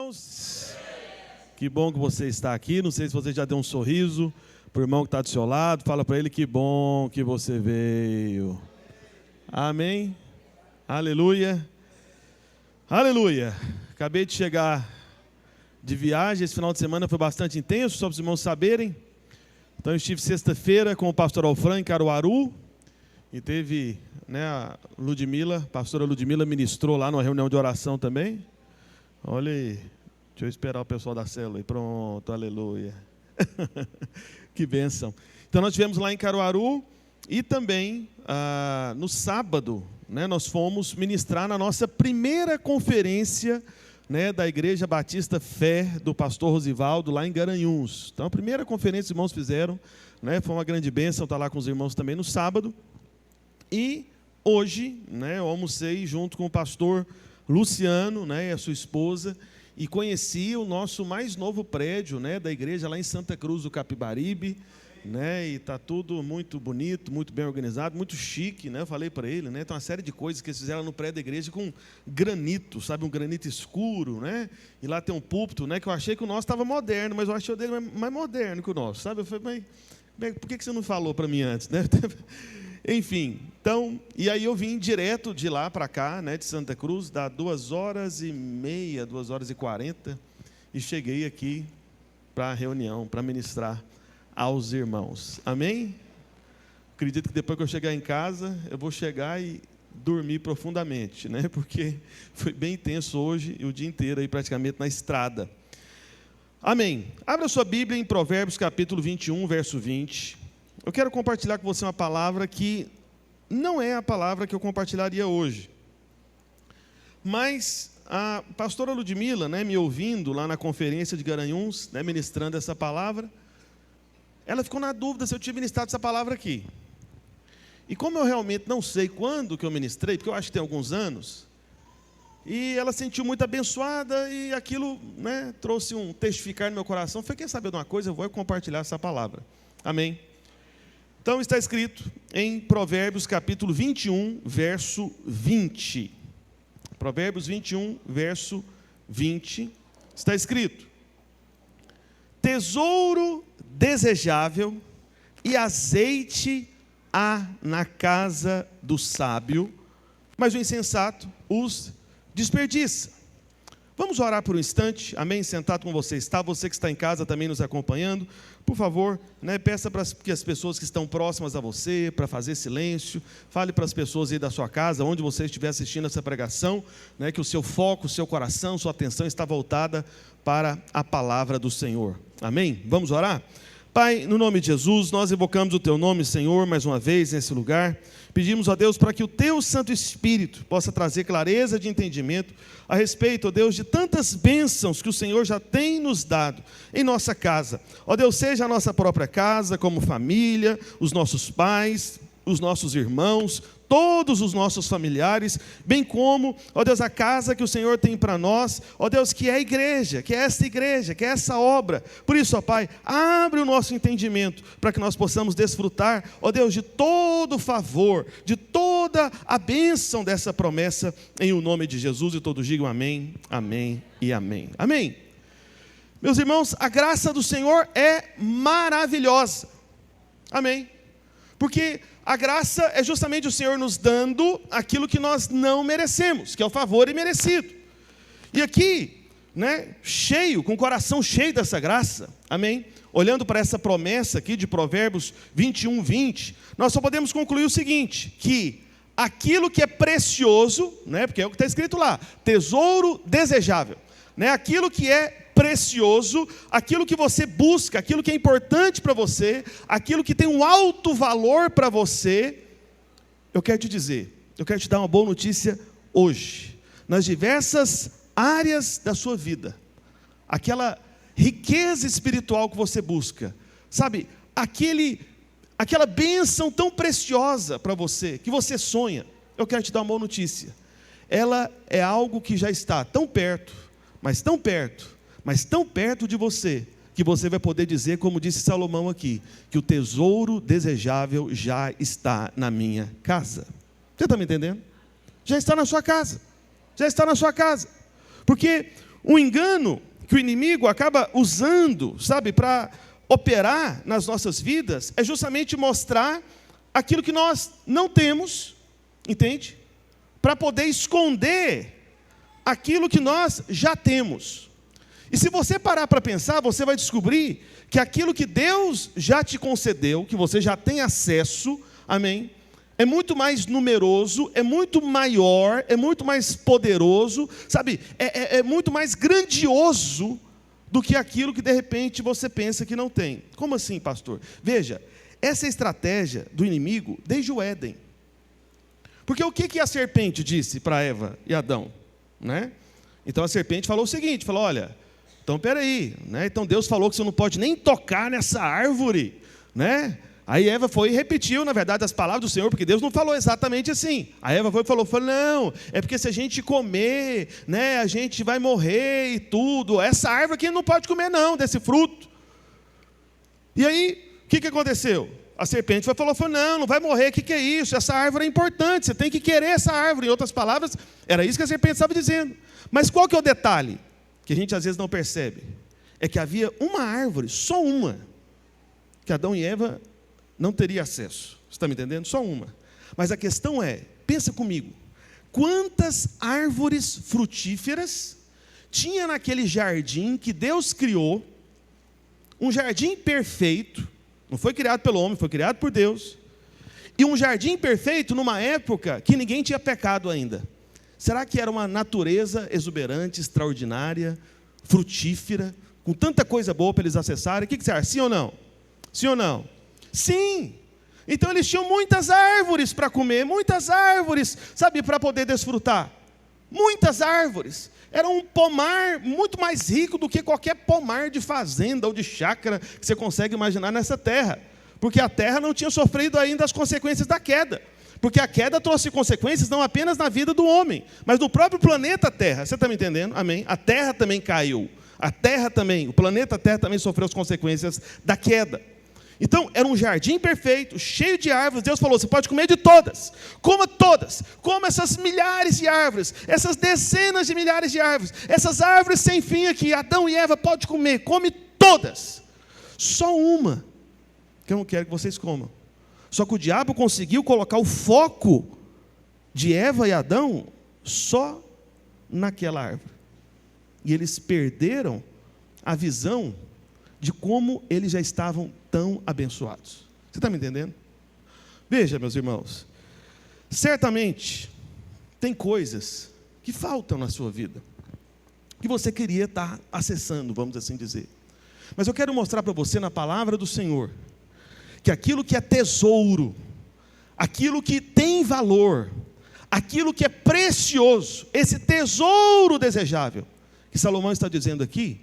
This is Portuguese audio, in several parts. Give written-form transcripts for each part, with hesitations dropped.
Irmãos, que bom que você está aqui. Não sei se você já deu um sorriso para o irmão que está do seu lado. Fala para ele que bom que você veio. Amém? Aleluia. Aleluia. Acabei de chegar de viagem. Esse final de semana foi bastante intenso, só para os irmãos saberem. Então eu estive sexta-feira com o pastor Alfran em Caruaru. E teve, a Ludmila, a pastora Ludmila ministrou lá numa reunião de oração também. Olha aí, deixa eu esperar o pessoal da célula aí. Pronto, aleluia. Que bênção. Então nós estivemos lá em Caruaru e também no sábado, nós fomos ministrar na nossa primeira conferência da Igreja Batista Fé do pastor Rosivaldo lá em Garanhuns. Então a primeira conferência os irmãos fizeram, foi uma grande bênção estar lá com os irmãos também no sábado. E hoje, eu almocei junto com o pastor Luciano, e a sua esposa, e conheci o nosso mais novo prédio, da igreja lá em Santa Cruz do Capibaribe, e está tudo muito bonito, muito bem organizado, muito chique, eu falei para ele, tem uma série de coisas que eles fizeram no prédio da igreja com granito, sabe, um granito escuro, e lá tem um púlpito, que eu achei que o nosso estava moderno, mas eu achei o dele mais moderno que o nosso, sabe, eu falei, mas por que você não falou para mim antes, Enfim, então, e aí eu vim direto de lá para cá, de Santa Cruz, dá 2h30, 2h40, e cheguei aqui para a reunião, para ministrar aos irmãos. Amém? Acredito que depois que eu chegar em casa, eu vou chegar e dormir profundamente, porque foi bem intenso hoje e o dia inteiro aí praticamente na estrada. Amém. Abra sua Bíblia em Provérbios capítulo 21, verso 20. Eu quero compartilhar com você uma palavra que não é a palavra que eu compartilharia hoje. Mas a pastora Ludmila, me ouvindo lá na conferência de Garanhuns, ministrando essa palavra, ela ficou na dúvida se eu tinha ministrado essa palavra aqui. E como eu realmente não sei quando que eu ministrei, porque eu acho que tem alguns anos, e ela sentiu muito abençoada e aquilo trouxe um testificar no meu coração. Falei, quer saber de uma coisa? Eu vou compartilhar essa palavra. Amém? Então está escrito em Provérbios capítulo 21, verso 20. Provérbios 21, verso 20. Está escrito: tesouro desejável e azeite há na casa do sábio, mas o insensato os desperdiça. Vamos orar por um instante, amém? Sentado com você está, você que está em casa também nos acompanhando, por favor, peça para que as pessoas que estão próximas a você, para fazer silêncio, fale para as pessoas aí da sua casa, onde você estiver assistindo essa pregação, que o seu foco, o seu coração, sua atenção está voltada para a palavra do Senhor, amém? Vamos orar? Pai, no nome de Jesus, nós evocamos o Teu nome, Senhor, mais uma vez nesse lugar. Pedimos a Deus para que o Teu Santo Espírito possa trazer clareza de entendimento a respeito, ó Deus, de tantas bênçãos que o Senhor já tem nos dado em nossa casa. Ó Deus, seja a nossa própria casa, como família, os nossos pais, os nossos irmãos, todos os nossos familiares, bem como, ó Deus, a casa que o Senhor tem para nós, ó Deus, que é a igreja, que é essa igreja, que é essa obra. Por isso, ó Pai, abre o nosso entendimento, para que nós possamos desfrutar, ó Deus, de todo o favor, de toda a bênção dessa promessa, em o nome de Jesus, e todos digam amém, amém e amém. Amém. Meus irmãos, a graça do Senhor é maravilhosa. Amém. Porque a graça é justamente o Senhor nos dando aquilo que nós não merecemos, que é o favor imerecido. E aqui, cheio, com o coração cheio dessa graça, amém? Olhando para essa promessa aqui de Provérbios 21, 20, nós só podemos concluir o seguinte, que aquilo que é precioso, porque é o que está escrito lá, tesouro desejável, aquilo que é precioso, aquilo que você busca, aquilo que é importante para você, aquilo que tem um alto valor para você, eu quero te dizer, eu quero te dar uma boa notícia hoje, nas diversas áreas da sua vida, aquela riqueza espiritual que você busca, sabe, aquela bênção tão preciosa para você, que você sonha, eu quero te dar uma boa notícia, ela é algo que já está tão perto, mas tão perto de você, que você vai poder dizer, como disse Salomão aqui, que o tesouro desejável já está na minha casa. Você está me entendendo? Já está na sua casa, já está na sua casa, porque um engano que o inimigo acaba usando, sabe, para operar nas nossas vidas, é justamente mostrar aquilo que nós não temos, entende? Para poder esconder aquilo que nós já temos. E se você parar para pensar, você vai descobrir que aquilo que Deus já te concedeu, que você já tem acesso, amém? É muito mais numeroso, é muito maior, é muito mais poderoso, sabe? É muito mais grandioso do que aquilo que de repente você pensa que não tem. Como assim, pastor? Veja, essa é a estratégia do inimigo desde o Éden. Porque o que a serpente disse para Eva e Adão? Né? Então a serpente falou o seguinte, falou, olha, então peraí, né? Então Deus falou que você não pode nem tocar nessa árvore, né? Aí Eva foi e repetiu, na verdade, as palavras do Senhor, porque Deus não falou exatamente assim. A Eva foi e falou, não, é porque se a gente comer, né, a gente vai morrer e tudo. Essa árvore aqui não pode comer não, desse fruto. E aí, o que aconteceu? A serpente foi e falou, não vai morrer, o que é isso? Essa árvore é importante, você tem que querer essa árvore. Em outras palavras, era isso que a serpente estava dizendo. Mas qual que é o detalhe? Que a gente às vezes não percebe. É que havia uma árvore, só uma, que Adão e Eva não teria acesso. Você está me entendendo? Só uma. Mas a questão é, pensa comigo, quantas árvores frutíferas tinha naquele jardim que Deus criou, um jardim perfeito, não foi criado pelo homem, foi criado por Deus, e um jardim perfeito numa época que ninguém tinha pecado ainda. Será que era uma natureza exuberante, extraordinária, frutífera, com tanta coisa boa para eles acessarem? O que você acha? Sim ou não? Sim ou não? Sim, então eles tinham muitas árvores para comer, muitas árvores, sabe, para poder desfrutar, muitas árvores, era um pomar muito mais rico do que qualquer pomar de fazenda ou de chácara que você consegue imaginar nessa terra, porque a terra não tinha sofrido ainda as consequências da queda, porque a queda trouxe consequências não apenas na vida do homem, mas no próprio planeta Terra, você está me entendendo? Amém? A terra também caiu, a terra também, o planeta Terra também sofreu as consequências da queda. Então, era um jardim perfeito, cheio de árvores. Deus falou, você pode comer de todas, coma essas milhares de árvores, essas dezenas de milhares de árvores, essas árvores sem fim aqui, Adão e Eva pode comer, come todas, só uma, que eu não quero que vocês comam. Só que o diabo conseguiu colocar o foco de Eva e Adão só naquela árvore, e eles perderam a visão de como eles já estavam tão abençoados. Você está me entendendo? Veja, meus irmãos, certamente tem coisas que faltam na sua vida, que você queria estar acessando, vamos assim dizer. Mas eu quero mostrar para você na palavra do Senhor, que aquilo que é tesouro, aquilo que tem valor, aquilo que é precioso, esse tesouro desejável, que Salomão está dizendo aqui,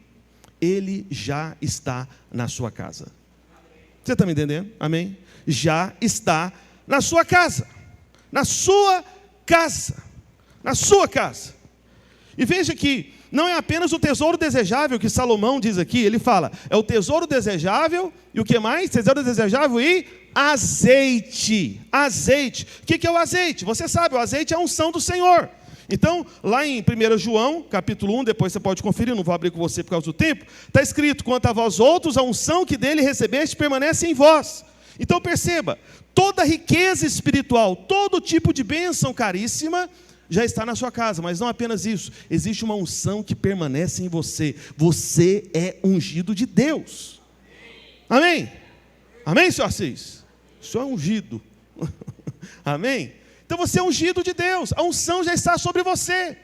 ele já está na sua casa. Você está me entendendo? Amém? Já está na sua casa. Na sua casa. Na sua casa. E veja que não é apenas o tesouro desejável que Salomão diz aqui, ele fala, é o tesouro desejável, e o que mais? Tesouro desejável e azeite. Azeite. O que é o azeite? Você sabe, o azeite é a unção do Senhor. Então, lá em 1 João, capítulo 1, depois você pode conferir, não vou abrir com você por causa do tempo, está escrito, quanto a vós outros, a unção que dele recebeste permanece em vós. Então perceba, toda riqueza espiritual, todo tipo de bênção caríssima, já está na sua casa, mas não apenas isso, existe uma unção que permanece em você, você é ungido de Deus. Amém? Amém, senhor Assis? O senhor é ungido. Amém? Então você é ungido de Deus, a unção já está sobre você,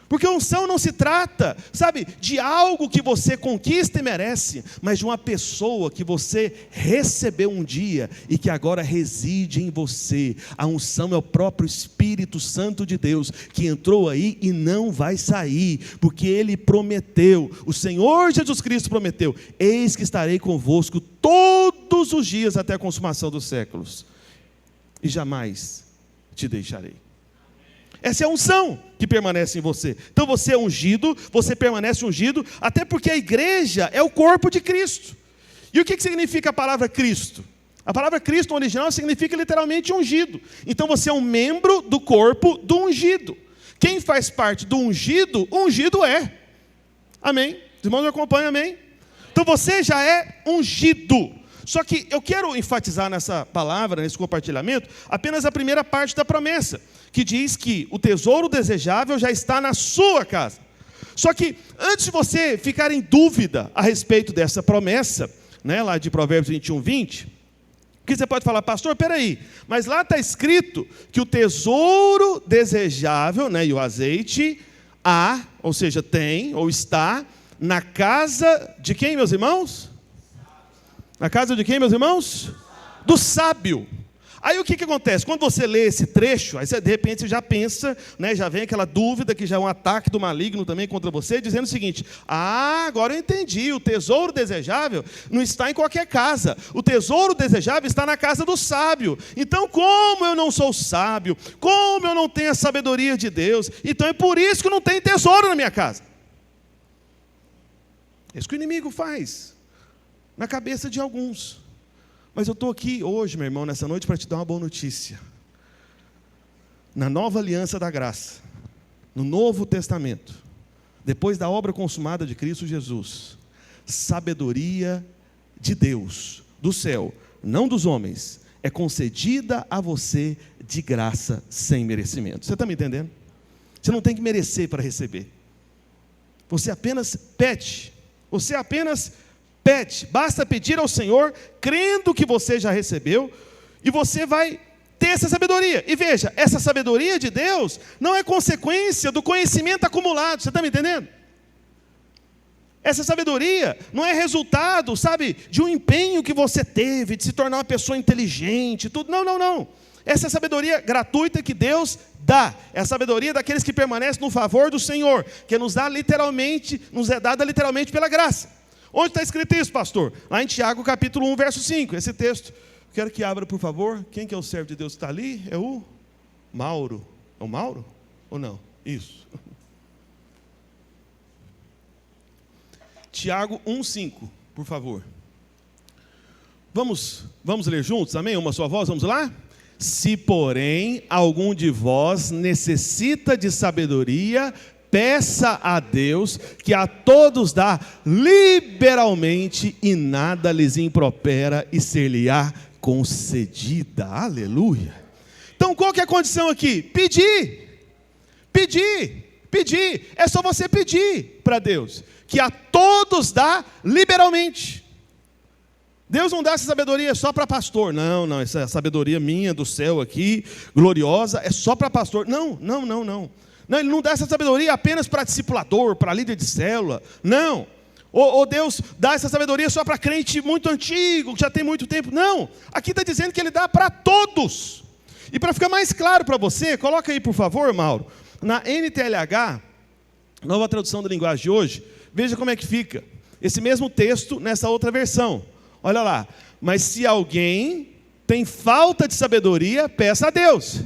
porque a unção não se trata, sabe, de algo que você conquista e merece, mas de uma pessoa que você recebeu um dia e que agora reside em você. A unção é o próprio Espírito Santo de Deus, que entrou aí e não vai sair, porque Ele prometeu, o Senhor Jesus Cristo prometeu, eis que estarei convosco todos os dias até a consumação dos séculos, e jamais te deixarei. Essa é a unção que permanece em você. Então você é ungido, você permanece ungido, até porque a igreja é o corpo de Cristo. E o que significa a palavra Cristo? A palavra Cristo no original significa literalmente ungido. Então você é um membro do corpo do ungido. Quem faz parte do ungido, ungido é. Amém? Os irmãos me acompanham, amém? Então você já é ungido. Só que eu quero enfatizar nessa palavra, nesse compartilhamento, apenas a primeira parte da promessa, que diz que o tesouro desejável já está na sua casa. Só que antes de você ficar em dúvida a respeito dessa promessa, né, lá de Provérbios 21, 20, porque você pode falar, pastor, peraí, mas lá está escrito que o tesouro desejável, né, e o azeite, ou seja, tem, ou está, na casa de quem, meus irmãos? Na casa de quem, meus irmãos? Do sábio. Aí o que acontece? Quando você lê esse trecho, aí você, de repente você já pensa, né, já vem aquela dúvida que já é um ataque do maligno também contra você, dizendo o seguinte, agora eu entendi, o tesouro desejável não está em qualquer casa, o tesouro desejável está na casa do sábio. Então como eu não sou sábio, como eu não tenho a sabedoria de Deus, então é por isso que não tem tesouro na minha casa. É isso que o inimigo faz na cabeça de alguns. Mas eu estou aqui hoje, meu irmão, nessa noite, para te dar uma boa notícia. Na nova aliança da graça, no Novo Testamento, depois da obra consumada de Cristo Jesus, sabedoria de Deus, do céu, não dos homens, é concedida a você de graça, sem merecimento. Você está me entendendo? Você não tem que merecer para receber. Você apenas pede. Você apenas pede, basta pedir ao Senhor, crendo que você já recebeu, e você vai ter essa sabedoria. E veja, essa sabedoria de Deus não é consequência do conhecimento acumulado, você está me entendendo? Essa sabedoria não é resultado, sabe, de um empenho que você teve, de se tornar uma pessoa inteligente, tudo. Não, não, não. Essa é a sabedoria gratuita que Deus dá. É a sabedoria daqueles que permanecem no favor do Senhor, que nos dá literalmente, nos é dada literalmente pela graça. Onde está escrito isso, pastor? Lá em Tiago, capítulo 1, verso 5. Esse texto, quero que abra, por favor. Quem que é o servo de Deus que está ali? É o Mauro. É o Mauro? Ou não? Isso. Tiago 1, 5, por favor. Vamos ler juntos, amém? Uma só voz, vamos lá? Se, porém, algum de vós necessita de sabedoria, peça a Deus, que a todos dá liberalmente, e nada lhes impropera, e ser-lhe-á concedida. Aleluia. Então qual que é a condição aqui? Pedir. Pedir. Pedir. É só você pedir para Deus, que a todos dá liberalmente. Deus não dá essa sabedoria só para pastor. Não, não, essa sabedoria minha do céu aqui, gloriosa, é só para pastor. Não, não, não, não. Não, Ele não dá essa sabedoria apenas para discipulador, para líder de célula. Não. Ou Deus dá essa sabedoria só para crente muito antigo, que já tem muito tempo. Não. Aqui está dizendo que Ele dá para todos. E para ficar mais claro para você, coloca aí, por favor, Mauro, na NTLH, nova tradução da linguagem de hoje, veja como é que fica. Esse mesmo texto nessa outra versão. Olha lá. Mas se alguém tem falta de sabedoria, peça a Deus,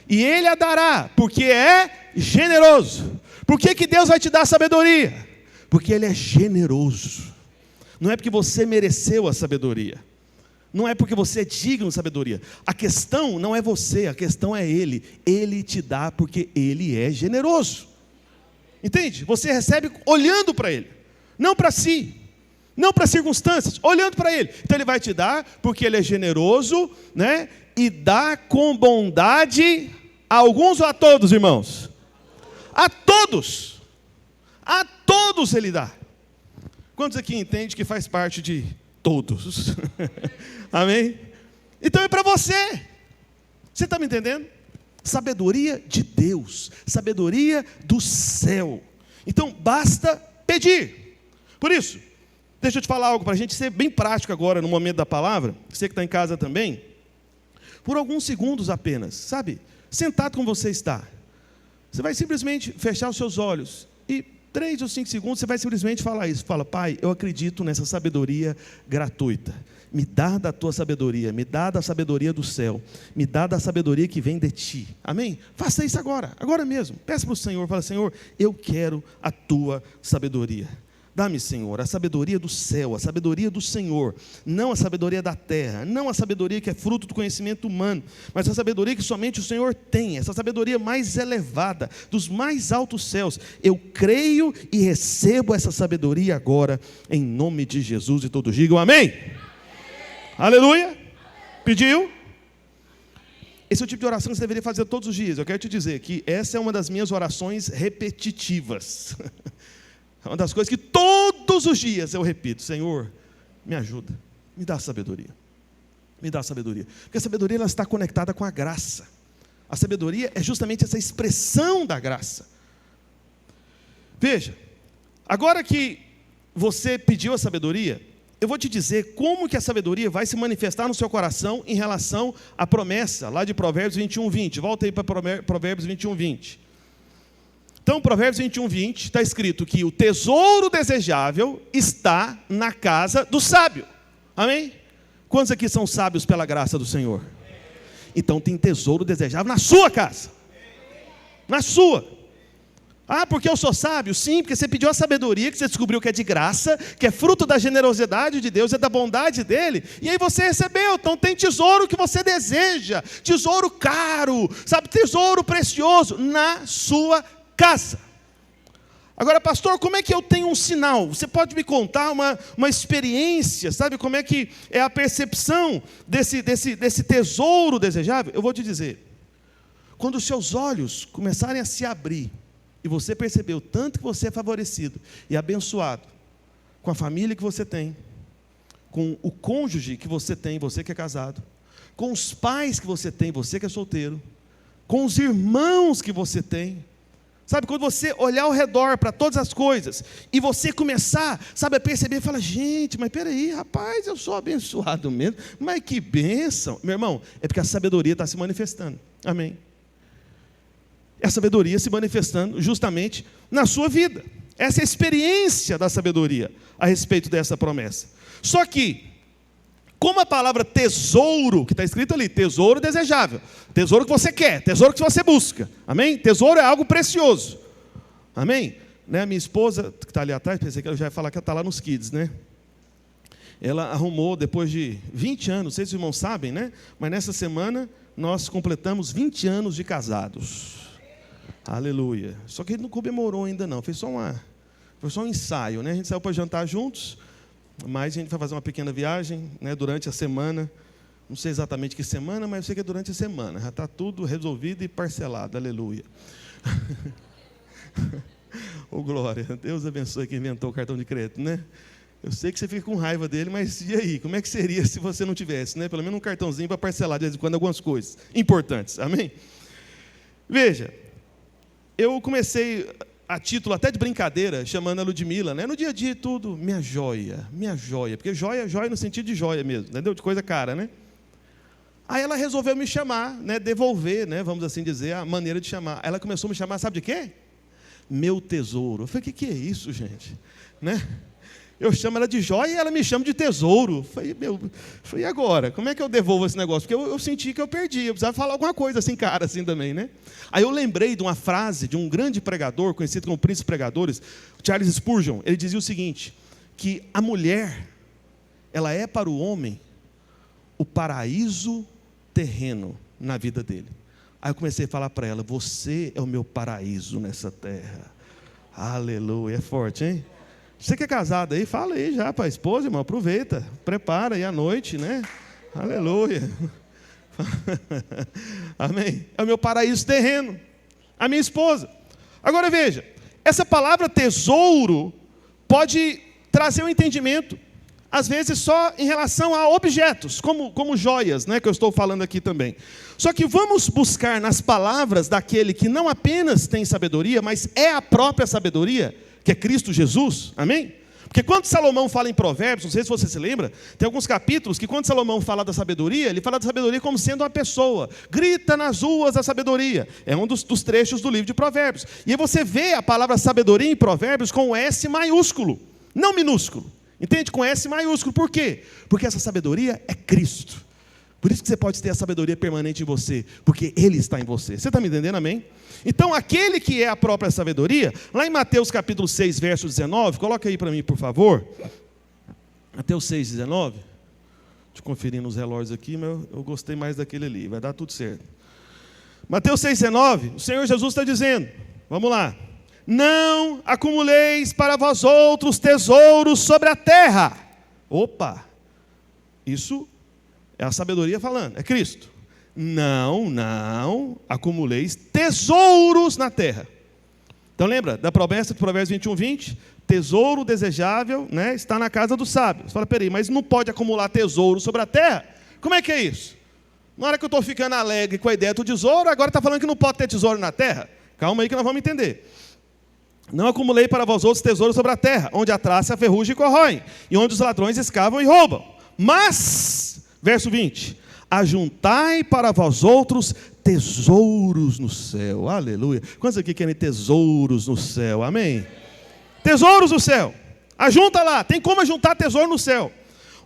e Ele a dará, porque é generoso. Por que Deus vai te dar sabedoria? Porque Ele é generoso. Não é porque você mereceu a sabedoria. Não é porque você é digno de sabedoria. A questão não é você, a questão é Ele. Ele te dá porque Ele é generoso. Entende? Você recebe olhando para Ele, não para si, não para circunstâncias, olhando para Ele. Então Ele vai te dar porque Ele é generoso, né? E dá com bondade a alguns ou a todos, irmãos? A todos. A todos Ele dá. Quantos aqui entendem que faz parte de todos? Amém? Então é para você. Você está me entendendo? Sabedoria de Deus, sabedoria do céu. Então basta pedir. Por isso, deixa eu te falar algo para a gente ser bem prático agora no momento da palavra. Você que está em casa também. Por alguns segundos apenas, sabe? Sentado como você está. Você vai simplesmente fechar os seus olhos e 3 ou 5 segundos você vai simplesmente falar isso. Fala, Pai, eu acredito nessa sabedoria gratuita. Me dá da tua sabedoria, me dá da sabedoria do céu, me dá da sabedoria que vem de ti. Amém? Faça isso agora mesmo. Peça para o Senhor, fala, Senhor, eu quero a tua sabedoria. Dá-me, Senhor, a sabedoria do céu, a sabedoria do Senhor, não a sabedoria da terra, não a sabedoria que é fruto do conhecimento humano, mas a sabedoria que somente o Senhor tem, essa sabedoria mais elevada, dos mais altos céus. Eu creio e recebo essa sabedoria agora, em nome de Jesus, e todos digam amém. Amém. Aleluia. Pediu? Esse é o tipo de oração que você deveria fazer todos os dias. Eu quero te dizer que essa é uma das minhas orações repetitivas. É uma das coisas que todos os dias eu repito: Senhor, me ajuda, me dá sabedoria. Me dá sabedoria. Porque a sabedoria, ela está conectada com a graça. A sabedoria é justamente essa expressão da graça. Veja, agora que você pediu a sabedoria, eu vou te dizer como que a sabedoria vai se manifestar no seu coração em relação à promessa lá de Provérbios 21:20. Volta aí para Provérbios 21:20. Então, Provérbios 21:20 está escrito que o tesouro desejável está na casa do sábio. Amém? Quantos aqui são sábios pela graça do Senhor? Então tem tesouro desejável na sua casa. Na sua. Ah, porque eu sou sábio? Sim, porque você pediu a sabedoria, que você descobriu que é de graça, que é fruto da generosidade de Deus, é da bondade dele, e aí você recebeu. Então tem tesouro que você deseja, tesouro caro, sabe, tesouro precioso na sua casa. Agora, pastor, como é que eu tenho um sinal? Você pode me contar uma experiência, sabe, como é que é a percepção desse tesouro desejável? Eu vou te dizer, quando os seus olhos começarem a se abrir, e você percebeu o tanto que você é favorecido e abençoado com a família que você tem, com o cônjuge que você tem, você que é casado, com os pais que você tem, você que é solteiro, com os irmãos que você tem, sabe, quando você olhar ao redor para todas as coisas, e você começar, sabe, a perceber e falar: gente, mas peraí, rapaz, eu sou abençoado mesmo, mas que bênção. Meu irmão, é porque a sabedoria está se manifestando. Amém? É a sabedoria se manifestando justamente na sua vida. Essa é a experiência da sabedoria a respeito dessa promessa. Só que, como a palavra tesouro, que está escrito ali, tesouro desejável, tesouro que você quer, tesouro que você busca, amém? Tesouro é algo precioso, amém? Né? Minha esposa, que está ali atrás, pensei que ela já ia falar que ela está lá nos Kids, né? Ela arrumou, depois de 20 anos, vocês irmãos sabem, né? Mas nessa semana, nós completamos 20 anos de casados. Aleluia. Só que ele não comemorou ainda não, foi só um ensaio, né? A gente saiu para jantar juntos, mas a gente vai fazer uma pequena viagem, né, durante a semana. Não sei exatamente que semana, mas eu sei que é durante a semana. Já está tudo resolvido e parcelado. Aleluia. Oh, glória. Deus abençoe quem inventou o cartão de crédito, né? Eu sei que você fica com raiva dele, mas e aí? Como é que seria se você não tivesse, né? Pelo menos um cartãozinho para parcelar de vez em quando algumas coisas importantes. Amém? Veja, eu comecei a título até de brincadeira, chamando a Ludmila, né? No dia a dia tudo, minha joia, porque joia no sentido de joia mesmo, entendeu? De coisa cara, né? Aí ela resolveu me chamar, né? Devolver, né? Vamos assim dizer, a maneira de chamar. Ela começou a me chamar, sabe de quê? Meu tesouro. Eu falei: que é isso, gente? Né? Eu chamo ela de joia e ela me chama de tesouro. Eu falei, e agora? Como é que eu devolvo esse negócio? Porque eu senti que eu perdi, eu precisava falar alguma coisa assim, cara, assim também, né? Aí eu lembrei de uma frase de um grande pregador, conhecido como Príncipe Pregadores, Charles Spurgeon. Ele dizia o seguinte, que a mulher, ela é para o homem o paraíso terreno na vida dele. Aí eu comecei a falar para ela: você é o meu paraíso nessa terra. Aleluia, é forte, hein? Você que é casado aí, fala aí já para a esposa, irmão, aproveita, prepara aí à noite, né? Aleluia. Amém? É o meu paraíso terreno, a minha esposa. Agora veja, essa palavra tesouro pode trazer um entendimento, às vezes só em relação a objetos, como joias, né, que eu estou falando aqui também. Só que vamos buscar nas palavras daquele que não apenas tem sabedoria, mas é a própria sabedoria, que é Cristo Jesus, amém? Porque quando Salomão fala em Provérbios, não sei se você se lembra, tem alguns capítulos que quando Salomão fala da sabedoria, ele fala da sabedoria como sendo uma pessoa, grita nas ruas a sabedoria, é um dos trechos do livro de Provérbios, e aí você vê a palavra sabedoria em Provérbios com S maiúsculo, não minúsculo, entende? Com S maiúsculo, por quê? Porque essa sabedoria é Cristo. Por isso que você pode ter a sabedoria permanente em você, porque Ele está em você. Você está me entendendo, amém? Então, aquele que é a própria sabedoria, lá em Mateus capítulo 6, verso 19, coloca aí para mim, por favor. Mateus 6, 19. Deixa eu conferir nos relógios aqui, mas eu gostei mais daquele ali, vai dar tudo certo. Mateus 6, 19, o Senhor Jesus está dizendo, vamos lá. Não acumuleis para vós outros tesouros sobre a terra. Opa, isso é a sabedoria falando, é Cristo. Não acumuleis tesouros na terra. Então lembra da promessa de Provérbios 21, 20? Tesouro desejável, né, está na casa do sábio. Você fala, peraí, mas não pode acumular tesouro sobre a terra? Como é que é isso? Na hora que eu estou ficando alegre com a ideia do tesouro, agora está falando que não pode ter tesouro na terra? Calma aí que nós vamos entender. Não acumulei para vós outros tesouros sobre a terra, onde a traça, a ferrugem corroem, e onde os ladrões escavam e roubam. Mas, verso 20, ajuntai para vós outros tesouros no céu. Aleluia. Quantos aqui querem tesouros no céu? Amém? Tesouros no céu. Ajunta lá. Tem como ajuntar tesouro no céu.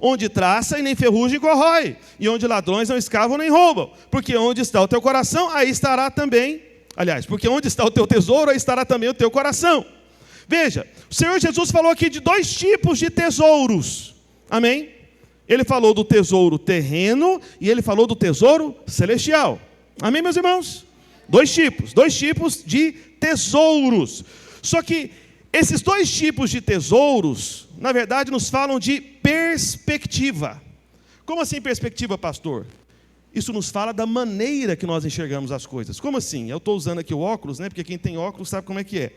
Onde traça e nem ferrugem corrói, e onde ladrões não escavam nem roubam. Porque onde está o teu coração, aí estará também. Aliás, porque onde está o teu tesouro, aí estará também o teu coração. Veja, o Senhor Jesus falou aqui de 2 tipos de tesouros. Amém? Ele falou do tesouro terreno e ele falou do tesouro celestial. Amém, meus irmãos? 2 tipos de tesouros. Só que esses 2 tipos de tesouros, na verdade, nos falam de perspectiva. Como assim perspectiva, pastor? Isso nos fala da maneira que nós enxergamos as coisas. Como assim? Eu estou usando aqui o óculos, né? Porque quem tem óculos sabe como é que é.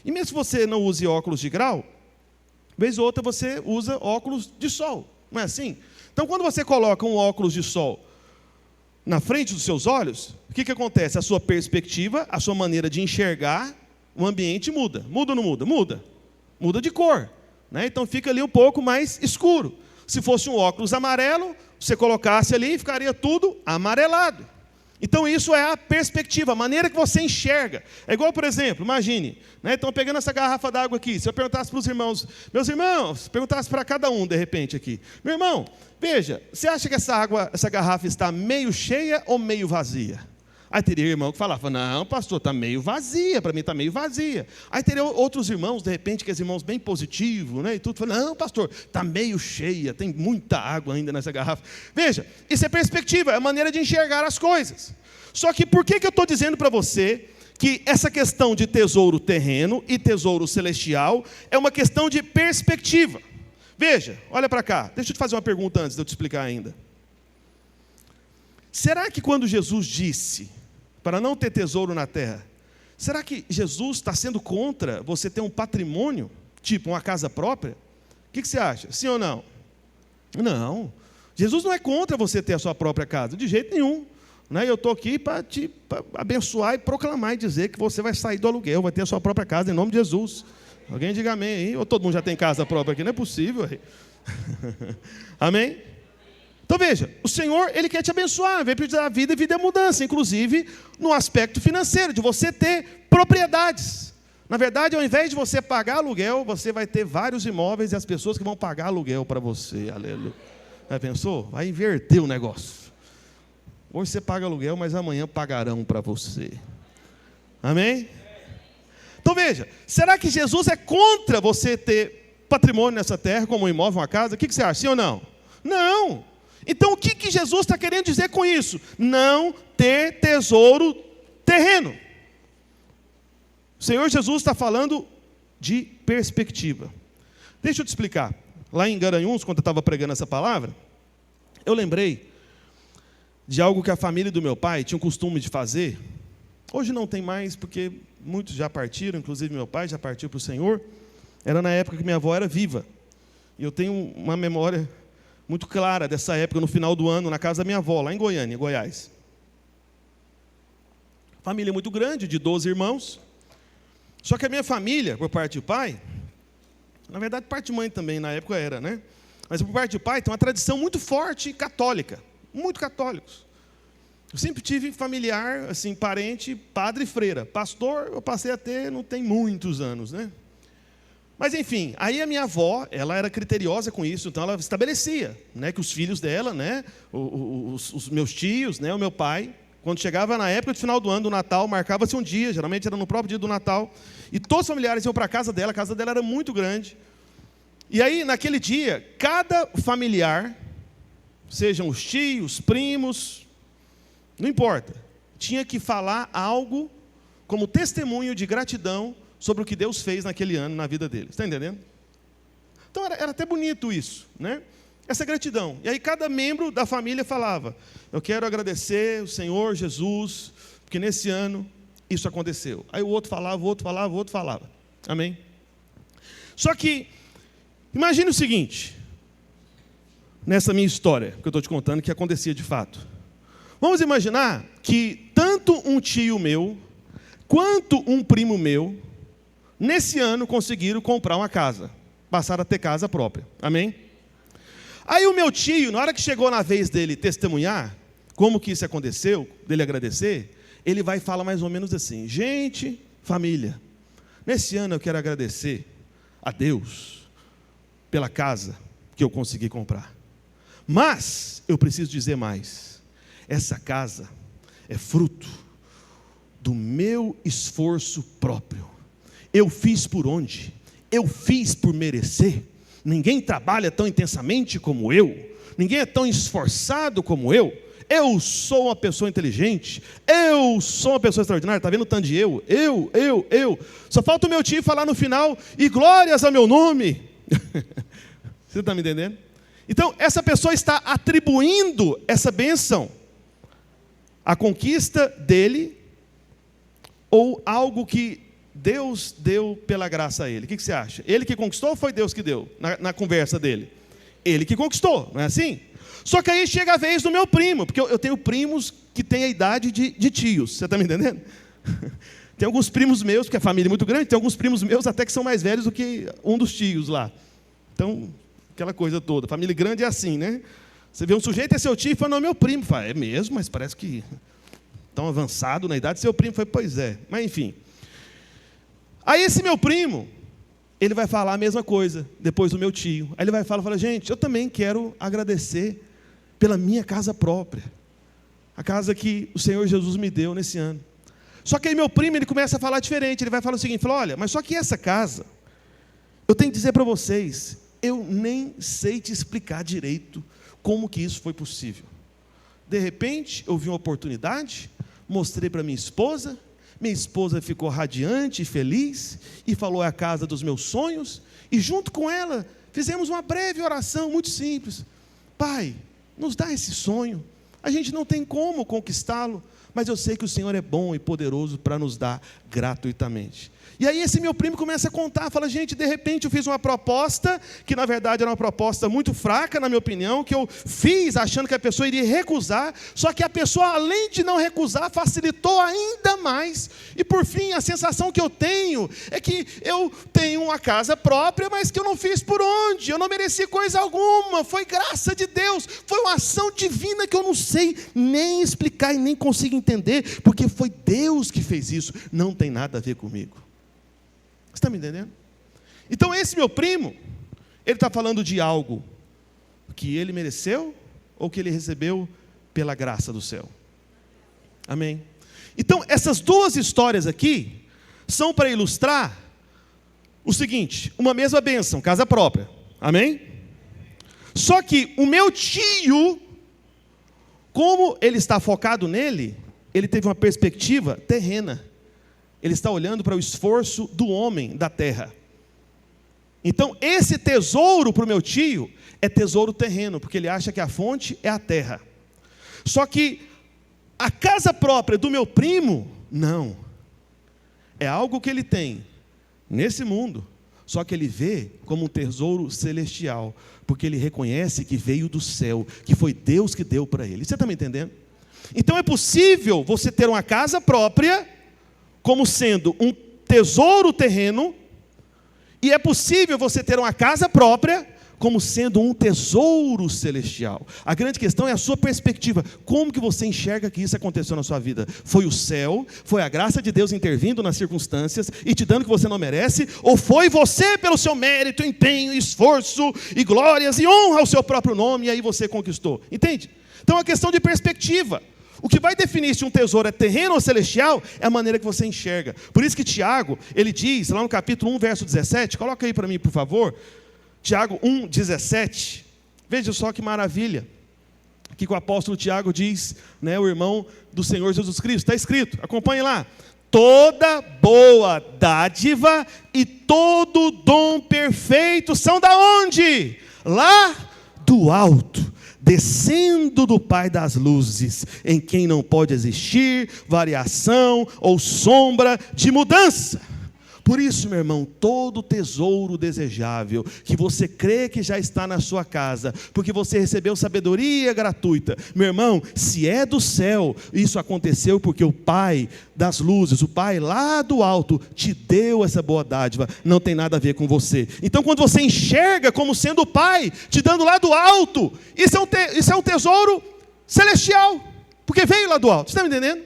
E mesmo se você não use óculos de grau, vez ou outra você usa óculos de sol. Não é assim? Então, quando você coloca um óculos de sol na frente dos seus olhos, o que acontece? A sua perspectiva, a sua maneira de enxergar o ambiente muda. Muda ou não muda? Muda. Muda de cor, né? Então, fica ali um pouco mais escuro. Se fosse um óculos amarelo, você colocasse ali e ficaria tudo amarelado. Então, isso é a perspectiva, a maneira que você enxerga. É igual, por exemplo, imagine, né? Então, pegando essa garrafa d'água aqui, se eu perguntasse para os irmãos, meus irmãos, perguntasse para cada um, de repente, aqui, meu irmão, veja, você acha que essa garrafa está meio cheia ou meio vazia? Aí teria irmão que falava, não, pastor, está meio vazia, para mim está meio vazia. Aí teria outros irmãos, de repente, que são irmãos bem positivos, né, e tudo, falando, não, pastor, está meio cheia, tem muita água ainda nessa garrafa. Veja, isso é perspectiva, é a maneira de enxergar as coisas. Só que por que eu estou dizendo para você que essa questão de tesouro terreno e tesouro celestial é uma questão de perspectiva? Veja, olha para cá, deixa eu te fazer uma pergunta antes de eu te explicar ainda. Será que quando Jesus disse para não ter tesouro na terra, será que Jesus está sendo contra você ter um patrimônio, tipo uma casa própria? O que você acha? Sim ou não? Não. Jesus não é contra você ter a sua própria casa, de jeito nenhum. Né? Eu estou aqui para te abençoar e proclamar e dizer que você vai sair do aluguel, vai ter a sua própria casa em nome de Jesus. Alguém diga amém aí. Ou todo mundo já tem casa própria aqui? Não é possível. Amém? Então veja, o Senhor, Ele quer te abençoar, veio pedir a vida e vida é mudança, inclusive no aspecto financeiro, de você ter propriedades. Na verdade, ao invés de você pagar aluguel, você vai ter vários imóveis e as pessoas que vão pagar aluguel para você, aleluia. Já pensou? Vai inverter o negócio. Hoje você paga aluguel, mas amanhã pagarão para você. Amém? Então veja, será que Jesus é contra você ter patrimônio nessa terra, como um imóvel, uma casa? O que você acha, sim ou não? Não. Então, o que Jesus está querendo dizer com isso? Não ter tesouro terreno. O Senhor Jesus está falando de perspectiva. Deixa eu te explicar. Lá em Garanhuns, quando eu estava pregando essa palavra, eu lembrei de algo que a família do meu pai tinha o costume de fazer. Hoje não tem mais, porque muitos já partiram, inclusive meu pai já partiu para o Senhor. Era na época que minha avó era viva. E eu tenho uma memória muito clara dessa época, no final do ano, na casa da minha avó, lá em Goiânia, Goiás. Família muito grande, de 12 irmãos. Só que a minha família, por parte de pai, na verdade, parte de mãe também, na época era, né? Mas por parte de pai, tem uma tradição muito forte católica, muito católicos. Eu sempre tive familiar, assim, parente, padre e freira. Pastor, eu passei a ter, não tem muitos anos, né? Mas enfim, aí a minha avó, ela era criteriosa com isso, então ela estabelecia, né, que os filhos dela, né, os meus tios, né, o meu pai, quando chegava na época de final do ano, do Natal, marcava-se um dia, geralmente era no próprio dia do Natal, e todos os familiares iam para a casa dela era muito grande. E aí, naquele dia, cada familiar, sejam os tios, primos, não importa, tinha que falar algo como testemunho de gratidão sobre o que Deus fez naquele ano na vida deles. Está entendendo? Então era até bonito isso, né? Essa gratidão. E aí cada membro da família falava: eu quero agradecer o Senhor Jesus, porque nesse ano isso aconteceu. Aí o outro falava, o outro falava, o outro falava. Amém? Só que, imagine o seguinte, nessa minha história, que eu estou te contando, que acontecia de fato. Vamos imaginar que tanto um tio meu, quanto um primo meu, nesse ano conseguiram comprar uma casa, passaram a ter casa própria, amém? Aí o meu tio, na hora que chegou na vez dele testemunhar, como que isso aconteceu, dele agradecer, ele vai e fala mais ou menos assim: gente, família, nesse ano eu quero agradecer a Deus pela casa que eu consegui comprar, mas eu preciso dizer mais, essa casa é fruto do meu esforço próprio. Eu fiz por onde? Eu fiz por merecer. Ninguém trabalha tão intensamente como eu. Ninguém é tão esforçado como eu. Eu sou uma pessoa inteligente. Eu sou uma pessoa extraordinária. Está vendo o tanto de eu? Eu. Só falta o meu tio falar no final: e glórias ao meu nome. Você está me entendendo? Então, essa pessoa está atribuindo essa bênção à conquista dele, ou algo que Deus deu pela graça a ele. O que você acha? Ele que conquistou ou foi Deus que deu na conversa dele? Ele que conquistou, não é assim? Só que aí chega a vez do meu primo, porque eu tenho primos que têm a idade de tios, você está me entendendo? Tem alguns primos meus, porque a família é muito grande, tem alguns primos meus até que são mais velhos do que um dos tios lá. Então, aquela coisa toda, família grande é assim, né? Você vê um sujeito, é seu tio, e fala: não, meu primo. Fala: é mesmo, mas parece que tão avançado na idade, seu primo. Foi: pois é, mas enfim. Aí esse meu primo, ele vai falar a mesma coisa, depois do meu tio. Aí ele vai falar: gente, eu também quero agradecer pela minha casa própria, a casa que o Senhor Jesus me deu nesse ano. Só que aí meu primo, ele começa a falar diferente, ele vai falar o seguinte, olha, mas só que essa casa, eu tenho que dizer para vocês, eu nem sei te explicar direito como que isso foi possível. De repente, eu vi uma oportunidade, mostrei para minha esposa ficou radiante e feliz, e falou: é a casa dos meus sonhos, e junto com ela, fizemos uma breve oração muito simples: Pai, nos dá esse sonho, a gente não tem como conquistá-lo, mas eu sei que o Senhor é bom e poderoso para nos dar gratuitamente. E aí esse meu primo começa a contar, fala: gente, de repente eu fiz uma proposta, que na verdade era uma proposta muito fraca, na minha opinião, que eu fiz achando que a pessoa iria recusar, só que a pessoa, além de não recusar, facilitou ainda mais, e por fim, a sensação que eu tenho, é que eu tenho uma casa própria, mas que eu não fiz por onde, eu não mereci coisa alguma, foi graça de Deus, foi uma ação divina que eu não sei nem explicar e nem consigo entender, porque foi Deus que fez isso, não tem nada a ver comigo. Você está me entendendo? Então esse meu primo, ele está falando de algo que ele mereceu ou que ele recebeu pela graça do céu. Amém? Então essas duas histórias aqui são para ilustrar o seguinte: uma mesma bênção, casa própria. Amém? Só que o meu tio, como ele está focado nele, ele teve uma perspectiva terrena. Ele está olhando para o esforço do homem da terra. Então, esse tesouro para o meu tio é tesouro terreno, porque ele acha que a fonte é a terra. Só que a casa própria do meu primo, não. É algo que ele tem nesse mundo, só que ele vê como um tesouro celestial, porque ele reconhece que veio do céu, que foi Deus que deu para ele. Você está me entendendo? Então é possível você ter uma casa própria como sendo um tesouro terreno, e é possível você ter uma casa própria como sendo um tesouro celestial. A grande questão é a sua perspectiva. Como que você enxerga que isso aconteceu na sua vida? Foi o céu? Foi a graça de Deus intervindo nas circunstâncias e te dando o que você não merece? Ou foi você pelo seu mérito, empenho, esforço e glórias e honra ao seu próprio nome, e aí você conquistou? Entende? Então é uma questão de perspectiva. O que vai definir se um tesouro é terreno ou celestial é a maneira que você enxerga. Por isso que Tiago, ele diz, lá no capítulo 1, verso 17, coloca aí para mim, por favor, Tiago 1, 17, veja só que maravilha, o que o apóstolo Tiago diz, né, o irmão do Senhor Jesus Cristo, está escrito, acompanhe lá: toda boa dádiva e todo dom perfeito são da onde? Lá do alto, descendo do Pai das luzes, em quem não pode existir variação ou sombra de mudança. Por isso, meu irmão, todo tesouro desejável, que você crê que já está na sua casa, porque você recebeu sabedoria gratuita, meu irmão, se é do céu, isso aconteceu porque o Pai das luzes, o Pai lá do alto, te deu essa boa dádiva, não tem nada a ver com você. Então, quando você enxerga como sendo o Pai, te dando lá do alto, isso é um tesouro celestial, porque veio lá do alto, você está me entendendo?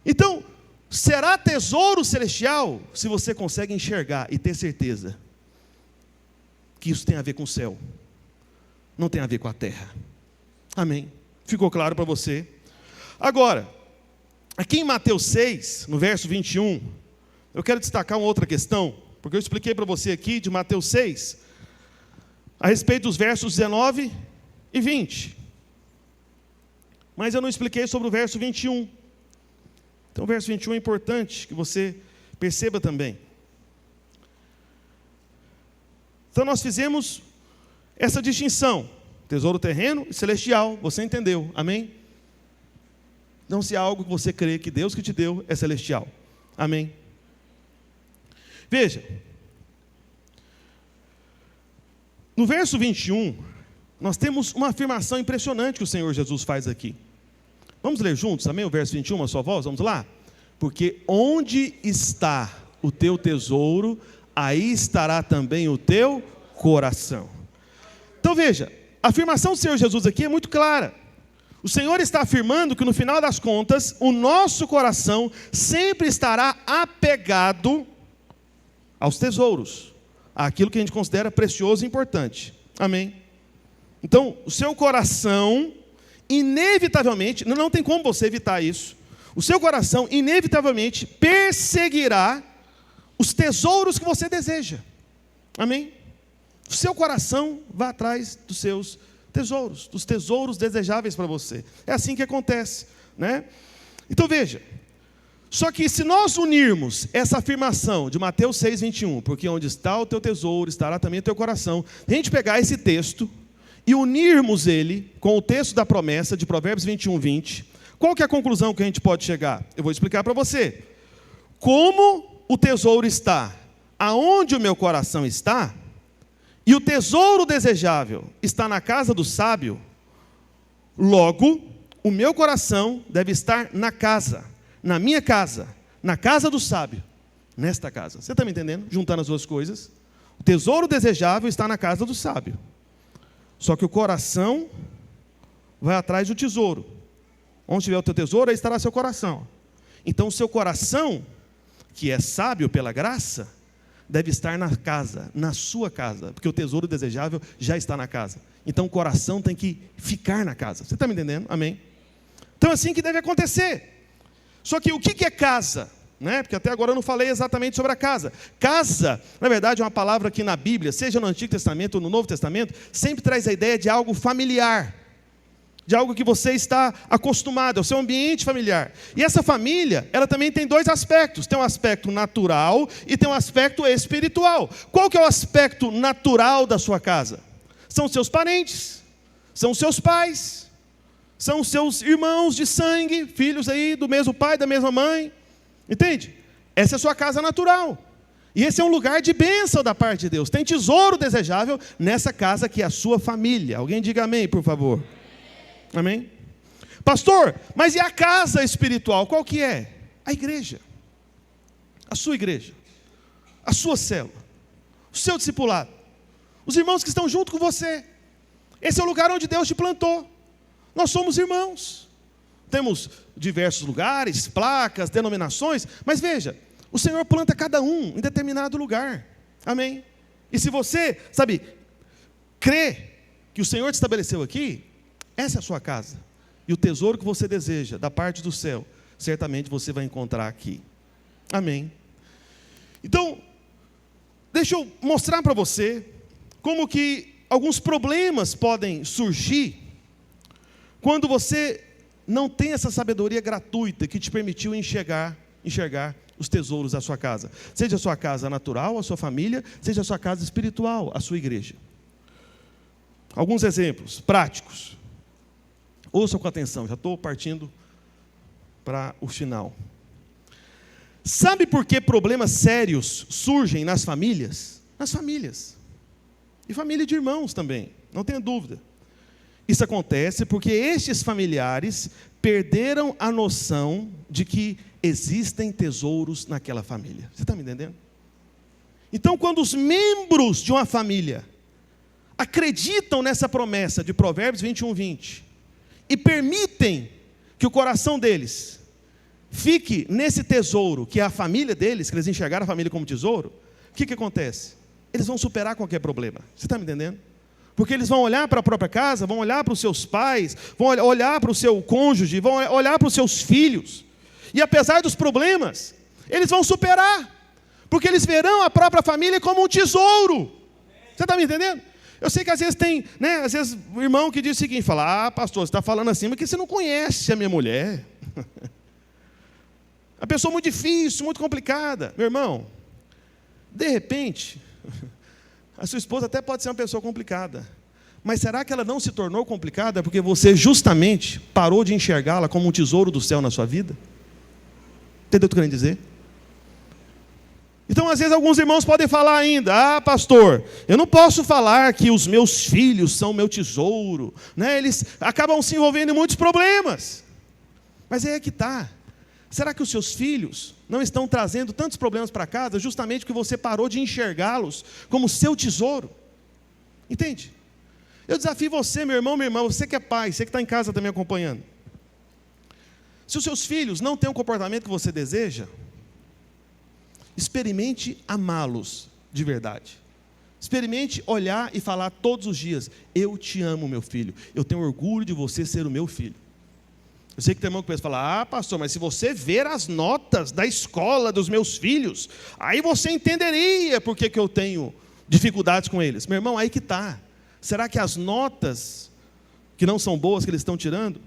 Então, será tesouro celestial se você consegue enxergar e ter certeza que isso tem a ver com o céu, não tem a ver com a terra. Amém? Ficou claro para você? Agora, aqui em Mateus 6, no verso 21, eu quero destacar uma outra questão, porque eu expliquei para você aqui de Mateus 6, a respeito dos versos 19 e 20. Mas eu não expliquei sobre o verso 21. Então o verso 21 é importante que você perceba também. Então nós fizemos essa distinção, tesouro terreno e celestial, você entendeu, amém? Não se há algo que você crê que Deus que te deu é celestial, amém? Veja, no verso 21, nós temos uma afirmação impressionante que o Senhor Jesus faz aqui. Vamos ler juntos também o verso 21, a sua voz? Vamos lá? Porque onde está o teu tesouro, aí estará também o teu coração. Então veja, a afirmação do Senhor Jesus aqui é muito clara. O Senhor está afirmando que no final das contas, o nosso coração sempre estará apegado aos tesouros, àquilo que a gente considera precioso e importante. Amém? Então, o seu coração, inevitavelmente, não tem como você evitar isso, o seu coração inevitavelmente perseguirá os tesouros que você deseja. Amém? O seu coração vai atrás dos seus tesouros, dos tesouros desejáveis para você. É assim que acontece, né? Então veja, só que se nós unirmos essa afirmação de Mateus 6, 21, porque onde está o teu tesouro, estará também o teu coração, a gente pegar esse texto e unirmos ele com o texto da promessa de Provérbios 21, 20, qual que é a conclusão que a gente pode chegar? Eu vou explicar para você. Como o tesouro está aonde o meu coração está, e o tesouro desejável está na casa do sábio, logo, o meu coração deve estar na casa, na minha casa, na casa do sábio, nesta casa. Você está me entendendo? Juntando as duas coisas. O tesouro desejável está na casa do sábio. Só que o coração vai atrás do tesouro. Onde estiver o teu tesouro, aí estará seu coração. Então o seu coração, que é sábio pela graça, deve estar na casa, na sua casa, porque o tesouro desejável já está na casa. Então o coração tem que ficar na casa. Você está me entendendo? Amém? Então é assim que deve acontecer. Só que o que é casa? Né? Porque até agora eu não falei exatamente sobre a casa. Casa, na verdade, é uma palavra que na Bíblia, seja no Antigo Testamento ou no Novo Testamento, sempre traz a ideia de algo familiar, de algo que você está acostumado, é o seu ambiente familiar. E essa família, ela também tem dois aspectos. Tem um aspecto natural e tem um aspecto espiritual. Qual que é o aspecto natural da sua casa? São os seus parentes, são os seus pais, são os seus irmãos de sangue, filhos aí do mesmo pai, da mesma mãe. Entende? Essa é a sua casa natural. E esse é um lugar de bênção da parte de Deus. Tem tesouro desejável nessa casa que é a sua família. Alguém diga amém, por favor. Amém? Pastor, mas e a casa espiritual? Qual que é? A igreja. A sua igreja. A sua célula. O seu discipulado. os irmãos que estão junto com você. Esse é o lugar onde Deus te plantou. Nós somos irmãos. Temos diversos lugares, placas, denominações, mas veja, o Senhor planta cada um em determinado lugar. Amém? E se você, crê que o Senhor te estabeleceu aqui, essa é a sua casa. E o tesouro que você deseja, da parte do céu, certamente você vai encontrar aqui. Amém? Então, deixa eu mostrar para você como que alguns problemas podem surgir quando você não tem essa sabedoria gratuita que te permitiu enxergar os tesouros da sua casa. Seja a sua casa natural, a sua família, seja a sua casa espiritual, a sua igreja. Alguns exemplos práticos. Ouça com atenção, já estou partindo para o final. Sabe por que problemas sérios surgem nas famílias? Nas famílias. E família de irmãos também, não tenha dúvida. Isso acontece porque estes familiares perderam a noção de que existem tesouros naquela família. Você está me entendendo? Então, quando os membros de uma família acreditam nessa promessa de Provérbios 21:20 e permitem que o coração deles fique nesse tesouro, que é a família deles, que eles enxergaram a família como tesouro, o que acontece? Eles vão superar qualquer problema. Você está me entendendo? Porque eles vão olhar para a própria casa, vão olhar para os seus pais, vão olhar para o seu cônjuge, vão olhar para os seus filhos. E apesar dos problemas, eles vão superar. Porque eles verão a própria família como um tesouro. Você está me entendendo? Eu sei que às vezes tem, às vezes o irmão que diz o seguinte, fala, pastor, você está falando assim, mas que você não conhece a minha mulher. A pessoa muito difícil, muito complicada. Meu irmão, de repente, a sua esposa até pode ser uma pessoa complicada, mas será que ela não se tornou complicada porque você justamente parou de enxergá-la como um tesouro do céu na sua vida? Entendeu o que eu estou querendo dizer? Então, às vezes, alguns irmãos podem falar ainda, pastor, eu não posso falar que os meus filhos são meu tesouro, eles acabam se envolvendo em muitos problemas. Mas aí é que está. Será que os seus filhos não estão trazendo tantos problemas para casa justamente porque você parou de enxergá-los como seu tesouro? Entende? Eu desafio você, meu irmão, minha irmã, você que é pai, você que está em casa também acompanhando. Se os seus filhos não têm o comportamento que você deseja, experimente amá-los de verdade. Experimente olhar e falar todos os dias, eu te amo, meu filho, eu tenho orgulho de você ser o meu filho. Eu sei que tem irmão que pensa, fala, pastor, mas se você ver as notas da escola dos meus filhos, aí você entenderia por que eu tenho dificuldades com eles. Meu irmão, aí que está. Será que as notas que não são boas que eles estão tirando,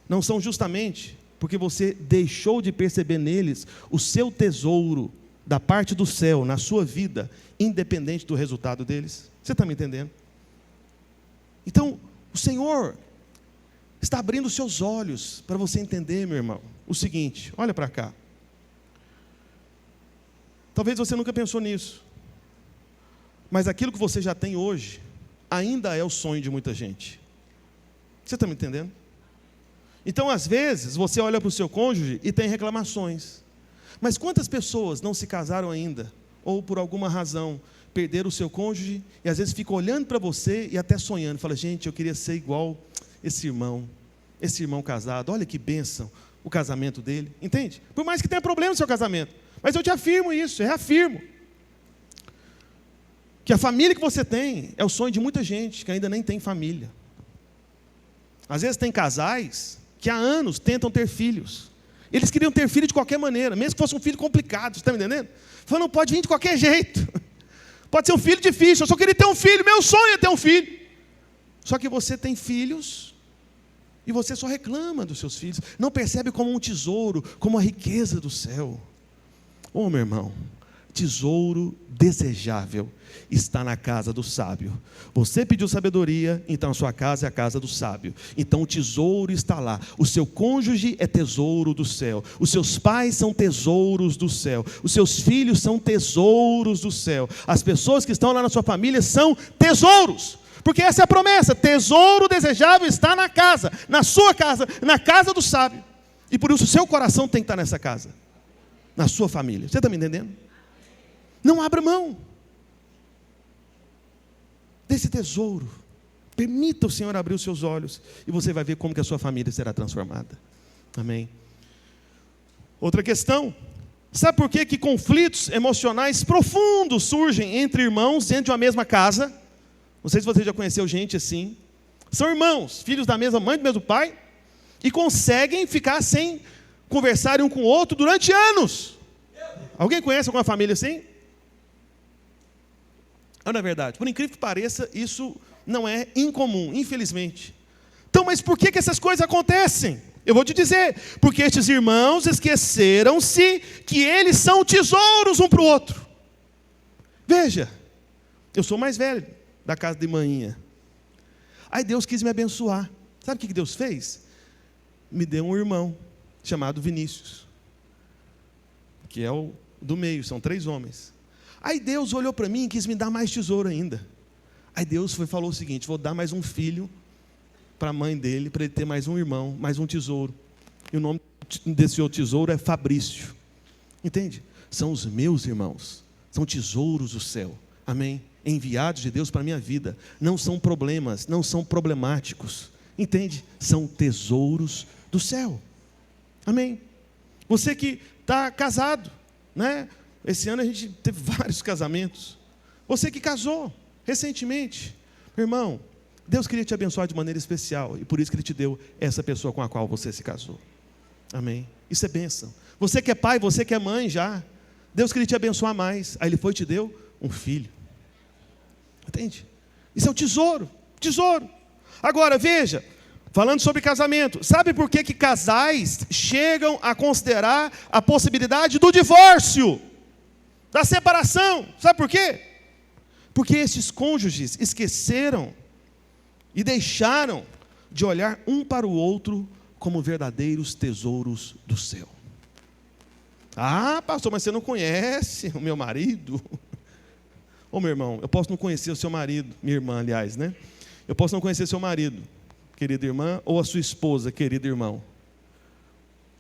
não são justamente porque você deixou de perceber neles o seu tesouro da parte do céu, na sua vida, independente do resultado deles? Você está me entendendo? Então, o Senhor está abrindo os seus olhos para você entender, meu irmão, o seguinte, olha para cá. Talvez você nunca pensou nisso, mas aquilo que você já tem hoje, ainda é o sonho de muita gente. Você está me entendendo? Então, às vezes, você olha para o seu cônjuge e tem reclamações. Mas quantas pessoas não se casaram ainda, ou por alguma razão, perderam o seu cônjuge, e às vezes ficam olhando para você e até sonhando, fala, gente, eu queria ser igual esse irmão casado, olha que bênção o casamento dele, entende? Por mais que tenha problema no seu casamento, mas eu te afirmo isso, eu reafirmo, que a família que você tem é o sonho de muita gente que ainda nem tem família. Às vezes tem casais que há anos tentam ter filhos, eles queriam ter filho de qualquer maneira, mesmo que fosse um filho complicado, você está me entendendo? Falando, não pode vir de qualquer jeito, pode ser um filho difícil, eu só queria ter um filho, meu sonho é ter um filho. Só que você tem filhos e você só reclama dos seus filhos, não percebe como um tesouro, como a riqueza do céu. Meu irmão, tesouro desejável está na casa do sábio. Você pediu sabedoria, então a sua casa é a casa do sábio. Então o tesouro está lá. O seu cônjuge é tesouro do céu. Os seus pais são tesouros do céu. Os seus filhos são tesouros do céu. As pessoas que estão lá na sua família são tesouros. Porque essa é a promessa, tesouro desejável está na casa, na sua casa, na casa do sábio. E por isso o seu coração tem que estar nessa casa, na sua família. Você está me entendendo? Não abra mão. desse tesouro. Permita o Senhor abrir os seus olhos e você vai ver como que a sua família será transformada. Amém. Outra questão. Sabe por que conflitos emocionais profundos surgem entre irmãos dentro de uma mesma casa? Não sei se você já conheceu gente assim. São irmãos, filhos da mesma mãe, do mesmo pai, e conseguem ficar sem conversar um com o outro durante anos. Alguém conhece alguma família assim? Não é verdade? Por incrível que pareça, isso não é incomum, infelizmente. Então, mas por que essas coisas acontecem? Eu vou te dizer, porque estes irmãos esqueceram-se que eles são tesouros um para o outro. Veja, eu sou mais velho da casa de manhinha. Aí Deus quis me abençoar. Sabe o que Deus fez? Me deu um irmão chamado Vinícius, que é o do meio, são 3 homens. Aí Deus olhou para mim e quis me dar mais tesouro ainda. Aí Deus falou o seguinte: vou dar mais um filho para a mãe dele, para ele ter mais um irmão, mais um tesouro. E o nome desse outro tesouro é Fabrício. Entende? São os meus irmãos, são tesouros do céu. Amém? Enviados de Deus para a minha vida. Não são problemas, não são problemáticos. Entende? São tesouros do céu. Amém? Você que está casado, né? Esse ano a gente teve vários casamentos. Você que casou recentemente, meu irmão, Deus queria te abençoar de maneira especial, e por isso que Ele te deu essa pessoa com a qual você se casou. Amém? Isso é bênção. Você que é pai, você que é mãe já, Deus queria te abençoar mais, aí Ele foi e te deu um filho. Entende? Isso é um tesouro, tesouro. Agora veja, falando sobre casamento, sabe por que casais chegam a considerar a possibilidade do divórcio, da separação? Sabe por quê? Porque esses cônjuges esqueceram e deixaram de olhar um para o outro como verdadeiros tesouros do céu. Ah, pastor, mas você não conhece o meu marido? Ô meu irmão, eu posso não conhecer o seu marido, minha irmã, aliás, né? Eu posso não conhecer seu marido, querida irmã, ou a sua esposa, querido irmão.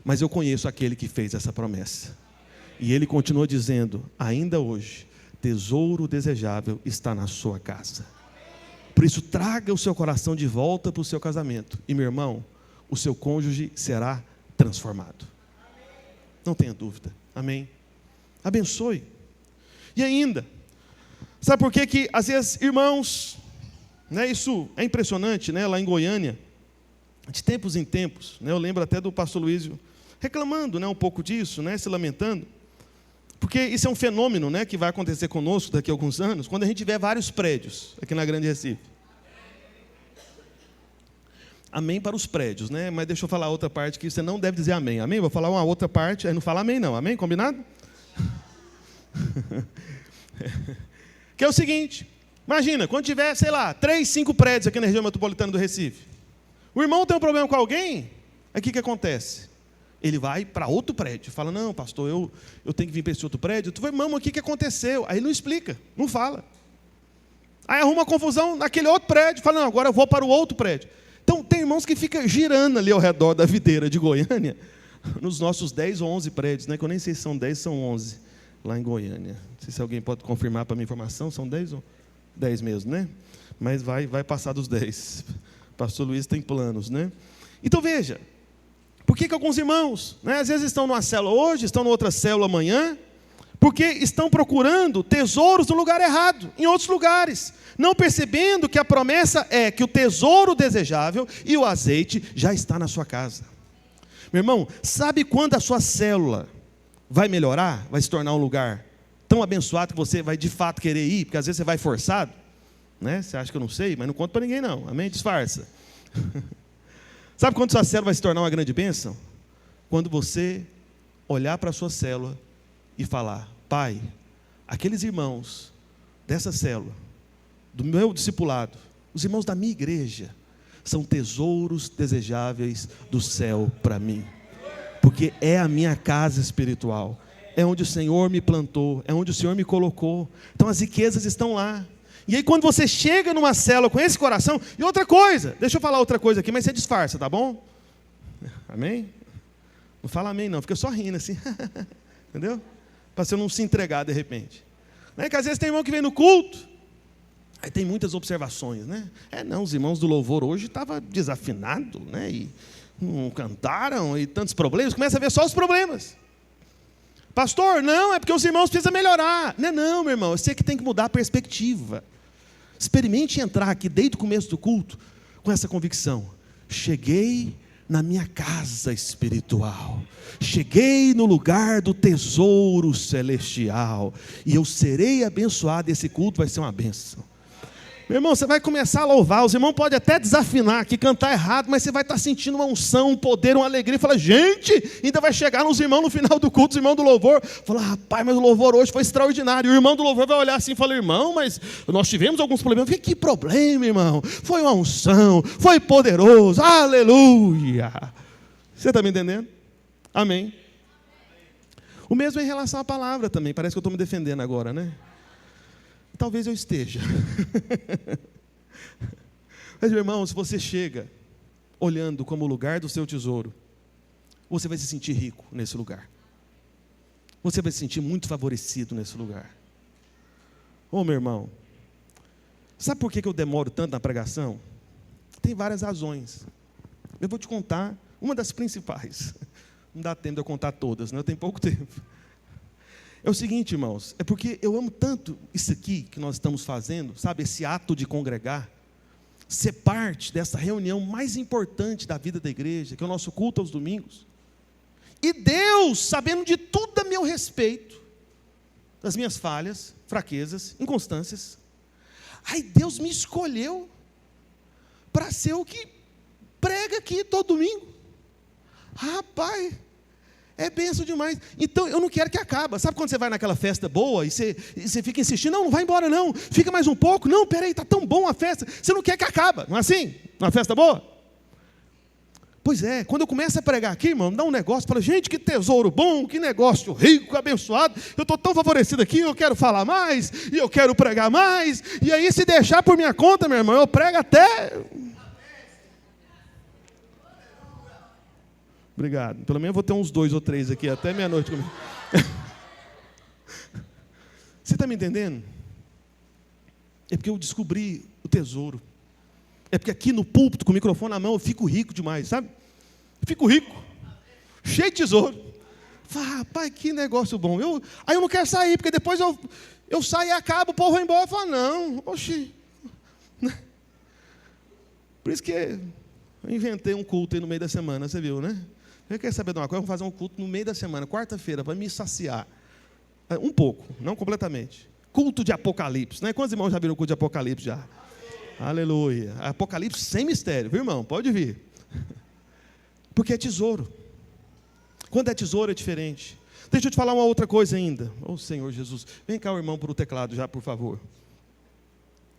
Mas eu conheço aquele que fez essa promessa. E ele continua dizendo, ainda hoje, tesouro desejável está na sua casa. Por isso, traga o seu coração de volta para o seu casamento. E meu irmão, o seu cônjuge será transformado. Não tenha dúvida. Amém? Abençoe. E ainda, sabe por que às vezes, irmãos, né, isso é impressionante, né, lá em Goiânia, de tempos em tempos, né, eu lembro até do pastor Luísio reclamando, né, um pouco disso, né, se lamentando, porque isso é um fenômeno, né, que vai acontecer conosco daqui a alguns anos, quando a gente tiver vários prédios aqui na Grande Recife. Amém para os prédios, né? Mas deixa eu falar outra parte que você não deve dizer amém. Amém? Vou falar uma outra parte, aí não fala amém não. Amém? Combinado? Que é o seguinte, imagina, quando tiver, sei lá, 3, 5 prédios aqui na região metropolitana do Recife. O irmão tem um problema com alguém, aí o que acontece? Ele vai para outro prédio, fala, não, pastor, eu tenho que vir para esse outro prédio. Tu vai, irmão, o que aconteceu? Aí não explica, não fala. Aí arruma uma confusão naquele outro prédio, fala, não, agora eu vou para o outro prédio. Então, tem irmãos que ficam girando ali ao redor da videira de Goiânia, nos nossos 10 ou 11 prédios, né, que eu nem sei se são 10, são 11, lá em Goiânia. Não sei se alguém pode confirmar para a minha informação, são 10 ou 10 mesmo, né? Mas vai passar dos 10. Pastor Luiz tem planos, né? Então, veja, por que alguns irmãos, né, às vezes estão numa célula hoje, estão em outra célula amanhã, porque estão procurando tesouros no lugar errado, em outros lugares, não percebendo que a promessa é que o tesouro desejável e o azeite já está na sua casa. Meu irmão, sabe quando a sua célula vai melhorar, vai se tornar um lugar tão abençoado que você vai de fato querer ir, porque às vezes você vai forçado, né? Você acha que eu não sei, mas não conta para ninguém não, amém? Disfarça. Sabe quando sua célula vai se tornar uma grande bênção? Quando você olhar para a sua célula e falar, Pai, aqueles irmãos dessa célula, do meu discipulado, os irmãos da minha igreja, são tesouros desejáveis do céu para mim, porque é a minha casa espiritual, é onde o Senhor me plantou, é onde o Senhor me colocou, então as riquezas estão lá. E aí quando você chega numa célula com esse coração, e outra coisa, deixa eu falar outra coisa aqui, mas você disfarça, tá bom? Amém? Não fala amém não, fica só rindo assim, entendeu? Para você não se entregar de repente. Né? Que às vezes tem irmão que vem no culto, Aí tem muitas observações, né? Não, os irmãos do louvor hoje estavam desafinados, né? E não cantaram, e tantos problemas. Começa a ver só os problemas. Pastor, não, é porque os irmãos precisam melhorar. Não, meu irmão, você que tem que mudar a perspectiva. Experimente entrar aqui desde o começo do culto com essa convicção. Cheguei na minha casa espiritual. Cheguei no lugar do tesouro celestial. E eu serei abençoado. Esse culto vai ser uma bênção. Meu irmão, você vai começar a louvar. Os irmãos podem até desafinar aqui, cantar errado, mas você vai estar sentindo uma unção, um poder, uma alegria. Fala, gente, ainda vai chegar nos irmãos no final do culto, os irmãos do louvor. Fala, rapaz, mas o louvor hoje foi extraordinário. E o irmão do louvor vai olhar assim e falar, irmão, mas nós tivemos alguns problemas. Que problema, irmão? Foi uma unção, foi poderoso, aleluia. Você está me entendendo? Amém. O mesmo em relação à palavra também. Parece que eu estou me defendendo agora, né? Talvez eu esteja. Mas, meu irmão, se você chega olhando como o lugar do seu tesouro, você vai se sentir rico nesse lugar. Você vai se sentir muito favorecido nesse lugar. Ô, meu irmão, sabe por que eu demoro tanto na pregação? Tem várias razões. Eu vou te contar uma das principais. Não dá tempo de eu contar todas, né? Eu tenho pouco tempo. É o seguinte, irmãos, é porque eu amo tanto isso aqui que nós estamos fazendo, sabe, esse ato de congregar, ser parte dessa reunião mais importante da vida da igreja, que é o nosso culto aos domingos. E Deus, sabendo de tudo a meu respeito, das minhas falhas, fraquezas, inconstâncias, aí Deus me escolheu para ser o que prega aqui todo domingo. Rapaz, é bênção demais. Então, eu não quero que acabe. Sabe quando você vai naquela festa boa e você fica insistindo? Não vai embora não. Fica mais um pouco. Não, peraí, está tão bom a festa. Você não quer que acabe. Não é assim? Uma festa boa? Pois é. Quando eu começo a pregar aqui, irmão, dá um negócio. Fala, gente, que tesouro bom, que negócio rico, abençoado. Eu estou tão favorecido aqui, eu quero falar mais. E eu quero pregar mais. E aí, se deixar por minha conta, meu irmão, eu prego até... Obrigado. Pelo menos eu vou ter uns 2 ou 3 aqui, até meia-noite comigo. Você está me entendendo? É porque eu descobri o tesouro. É porque aqui no púlpito, com o microfone na mão, eu fico rico demais, sabe? Eu fico rico. Cheio de tesouro. Fala, rapaz, que negócio bom. Aí eu não quero sair, porque depois eu saio e acabo, o povo vai embora. Eu falo, não, oxi. Por isso que eu inventei um culto aí no meio da semana, você viu, né? Você quer saber de uma coisa? Vamos fazer um culto no meio da semana, quarta-feira, para me saciar. Um pouco, não completamente. Culto de Apocalipse, né? Quantos irmãos já viram o culto de Apocalipse já? Aleluia. Apocalipse sem mistério, viu, irmão? Pode vir. Porque é tesouro. Quando é tesouro é diferente. Deixa eu te falar uma outra coisa ainda. Ô Senhor Jesus. Vem cá o irmão para o teclado já, por favor.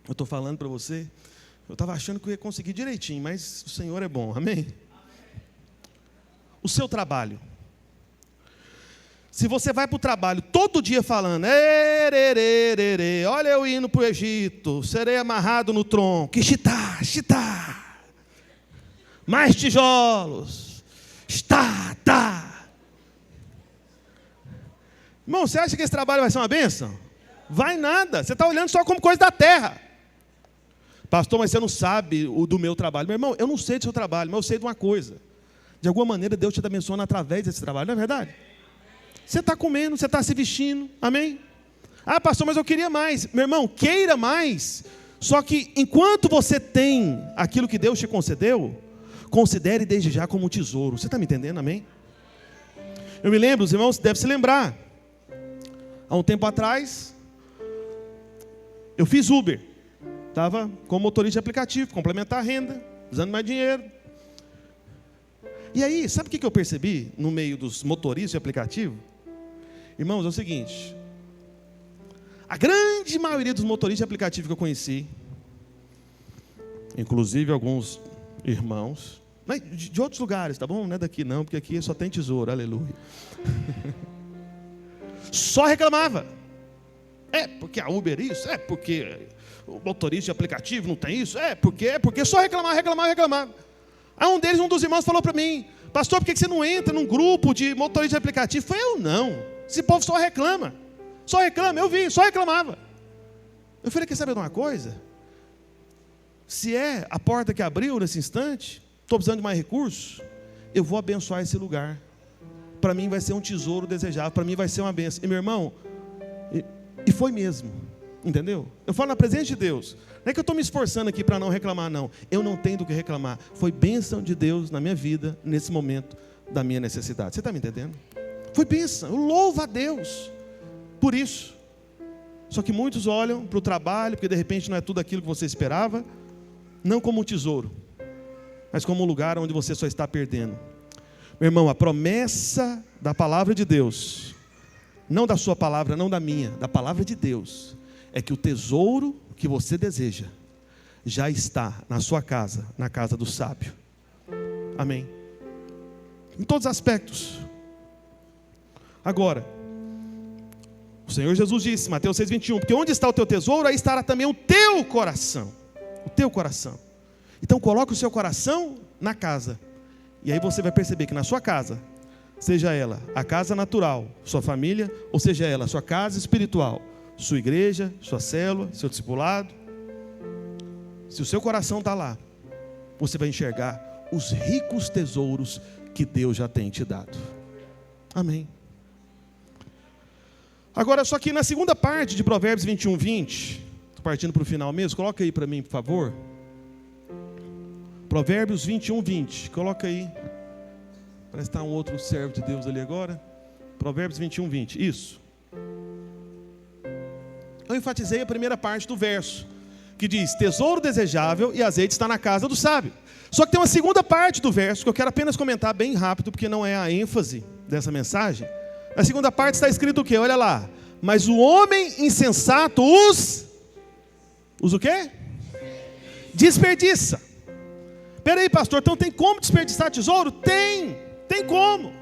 Eu estou falando para você. Eu estava achando que eu ia conseguir direitinho, mas o Senhor é bom, amém? O seu trabalho. Se você vai para o trabalho todo dia falando, olha eu indo para o Egito, serei amarrado no tronco, xitá, mais tijolos, tá. Irmão, você acha que esse trabalho vai ser uma bênção? Vai nada, você está olhando só como coisa da terra. Pastor, mas você não sabe o do meu trabalho. Meu irmão, eu não sei do seu trabalho, mas eu sei de uma coisa. De alguma maneira, Deus te abençoa através desse trabalho, não é verdade? Você está comendo, você está se vestindo, amém? Ah, pastor, mas eu queria mais. Meu irmão, queira mais. Só que, enquanto você tem aquilo que Deus te concedeu, considere desde já como um tesouro. Você está me entendendo, amém? Eu me lembro, os irmãos devem se lembrar. Há um tempo atrás, eu fiz Uber. Estava como motorista de aplicativo, complementar a renda, usando mais dinheiro. E aí, sabe o que eu percebi no meio dos motoristas de aplicativo? Irmãos, é o seguinte. A grande maioria dos motoristas de aplicativo que eu conheci, inclusive alguns irmãos, de outros lugares, tá bom? Não é daqui não, porque aqui só tem tesouro, aleluia. Só reclamava. É porque a Uber isso, é porque o motorista de aplicativo não tem isso, é porque só reclamava. Aí um dos irmãos falou para mim, pastor, por que você não entra num grupo de motorista de aplicativo? Foi eu não, esse povo só reclama, eu vi, só reclamava. Eu falei, quer saber de uma coisa? se é a porta que abriu nesse instante, estou precisando de mais recursos, eu vou abençoar esse lugar. Para mim vai ser um tesouro desejável, para mim vai ser uma bênção. E meu irmão, e foi mesmo, entendeu? Eu falo na presença de Deus. Não é que eu estou me esforçando aqui para não reclamar, não. Eu não tenho do que reclamar. Foi bênção de Deus na minha vida, nesse momento da minha necessidade. Você está me entendendo? Foi bênção, eu louvo a Deus por isso. Só que muitos olham para o trabalho, porque de repente não é tudo aquilo que você esperava, não como um tesouro, mas como um lugar onde você só está perdendo. Meu irmão, a promessa da palavra de Deus, não da sua palavra, não da minha, da palavra de Deus, é que o tesouro que você deseja já está na sua casa, na casa do sábio. Amém? Em todos os aspectos. Agora, o Senhor Jesus disse, Mateus 6,21, porque onde está o teu tesouro, aí estará também o teu coração. O teu coração. Então coloque o seu coração na casa. E aí você vai perceber que na sua casa, seja ela a casa natural, sua família, ou seja ela a sua casa espiritual, sua igreja, sua célula, seu discipulado, se o seu coração está lá, você vai enxergar os ricos tesouros que Deus já tem te dado. Amém. Agora, só que na segunda parte de Provérbios 21:20, estou partindo para o final mesmo, coloca aí para mim, por favor. Provérbios 21:20, coloca aí. Parece que está um outro servo de Deus ali agora. Provérbios 21:20, isso. Eu enfatizei a primeira parte do verso, que diz, tesouro desejável e azeite está na casa do sábio. Só que tem uma segunda parte do verso, que eu quero apenas comentar bem rápido, porque não é a ênfase dessa mensagem. Na segunda parte está escrito o quê? Olha lá. Mas o homem insensato o quê? Desperdiça. Peraí, pastor, então tem como desperdiçar tesouro? Tem como.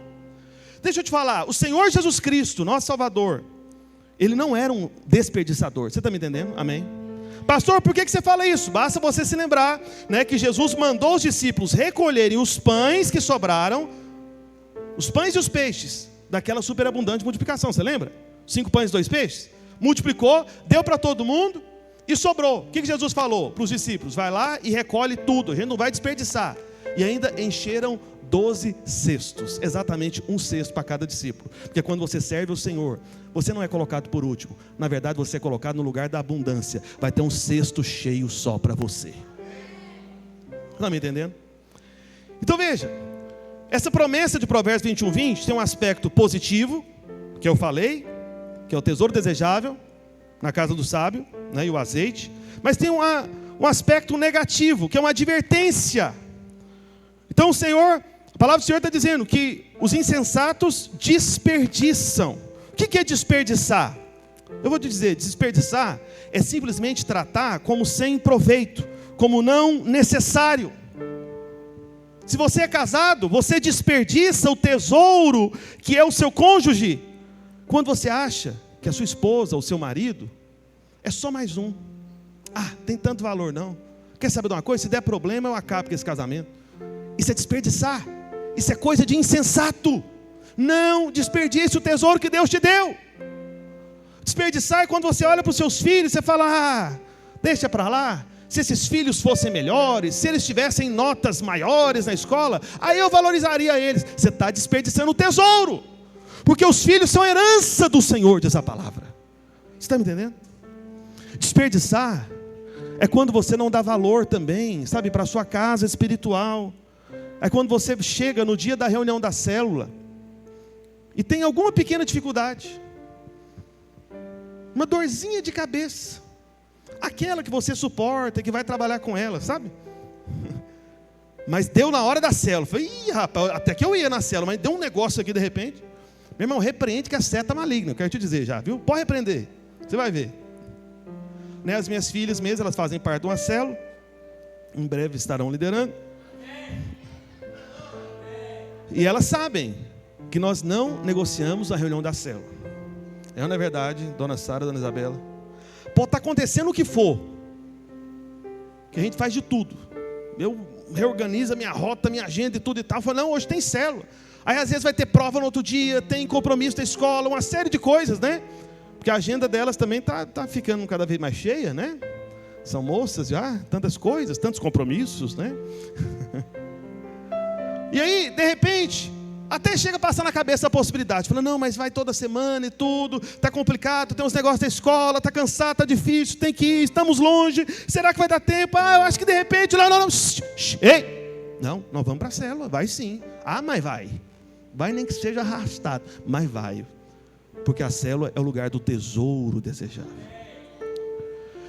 Deixa eu te falar, o Senhor Jesus Cristo, nosso Salvador, Ele não era um desperdiçador. Você está me entendendo? Amém? Pastor, por que você fala isso? Basta você se lembrar, né, que Jesus mandou os discípulos recolherem os pães que sobraram, os pães e os peixes, daquela superabundante multiplicação, você lembra? 5 pães e 2 peixes, multiplicou, deu para todo mundo e sobrou. O que Jesus falou para os discípulos? Vai lá e recolhe tudo, a gente não vai desperdiçar. E ainda encheram 12 cestos, exatamente um cesto para cada discípulo. Porque quando você serve o Senhor, você não é colocado por último, na verdade você é colocado no lugar da abundância. Vai ter um cesto cheio só para você. Está me entendendo? Então veja, essa promessa de Provérbios 21:20 tem um aspecto positivo, que eu falei, que é o tesouro desejável na casa do sábio, né, e o azeite. Mas tem um aspecto negativo, que é uma advertência. Então a palavra do Senhor está dizendo que os insensatos desperdiçam. O que é desperdiçar? Eu vou te dizer, desperdiçar é simplesmente tratar como sem proveito, como não necessário. Se você é casado, você desperdiça o tesouro que é o seu cônjuge, quando você acha que a sua esposa ou seu marido é só mais um. Tem tanto valor não. Quer saber de uma coisa? Se der problema, eu acabo com esse casamento. Isso é desperdiçar. Isso é coisa de insensato. Não desperdice o tesouro que Deus te deu. Desperdiçar é quando você olha para os seus filhos e você fala, deixa para lá. Se esses filhos fossem melhores, se eles tivessem notas maiores na escola, aí eu valorizaria eles. Você está desperdiçando o tesouro, porque os filhos são herança do Senhor, diz a palavra. Você está me entendendo? Desperdiçar é quando você não dá valor também, sabe, para a sua casa espiritual. É quando você chega no dia da reunião da célula e tem alguma pequena dificuldade, uma dorzinha de cabeça, aquela que você suporta, que vai trabalhar com ela, sabe? Mas deu na hora da célula. Falei, rapaz, até que eu ia na célula, mas deu um negócio aqui de repente. Meu irmão, repreende que a seta maligna, eu quero te dizer já, viu? Pode repreender, você vai ver. Né, as minhas filhas mesmo, elas fazem parte de uma célula, em breve estarão liderando. E elas sabem que nós não negociamos a reunião da célula. Não é verdade, dona Sara, dona Isabela? Pode estar acontecendo o que for, que a gente faz de tudo. Eu reorganizo a minha rota, minha agenda e tudo e tal. Eu falo, não, hoje tem célula. Aí às vezes vai ter prova no outro dia, tem compromisso da escola, uma série de coisas, né? Porque a agenda delas também está ficando cada vez mais cheia, né? São moças já, tantas coisas, tantos compromissos, né? E aí, de repente, até chega a passar na cabeça a possibilidade. Fala, não, mas vai toda semana e tudo, está complicado, tem uns negócios da escola, está cansado, está difícil, tem que ir, estamos longe, será que vai dar tempo? Eu acho que de repente, não. Ei, não, nós vamos para a célula, vai sim. Mas vai nem que seja arrastado, mas vai. Porque a célula é o lugar do tesouro desejável.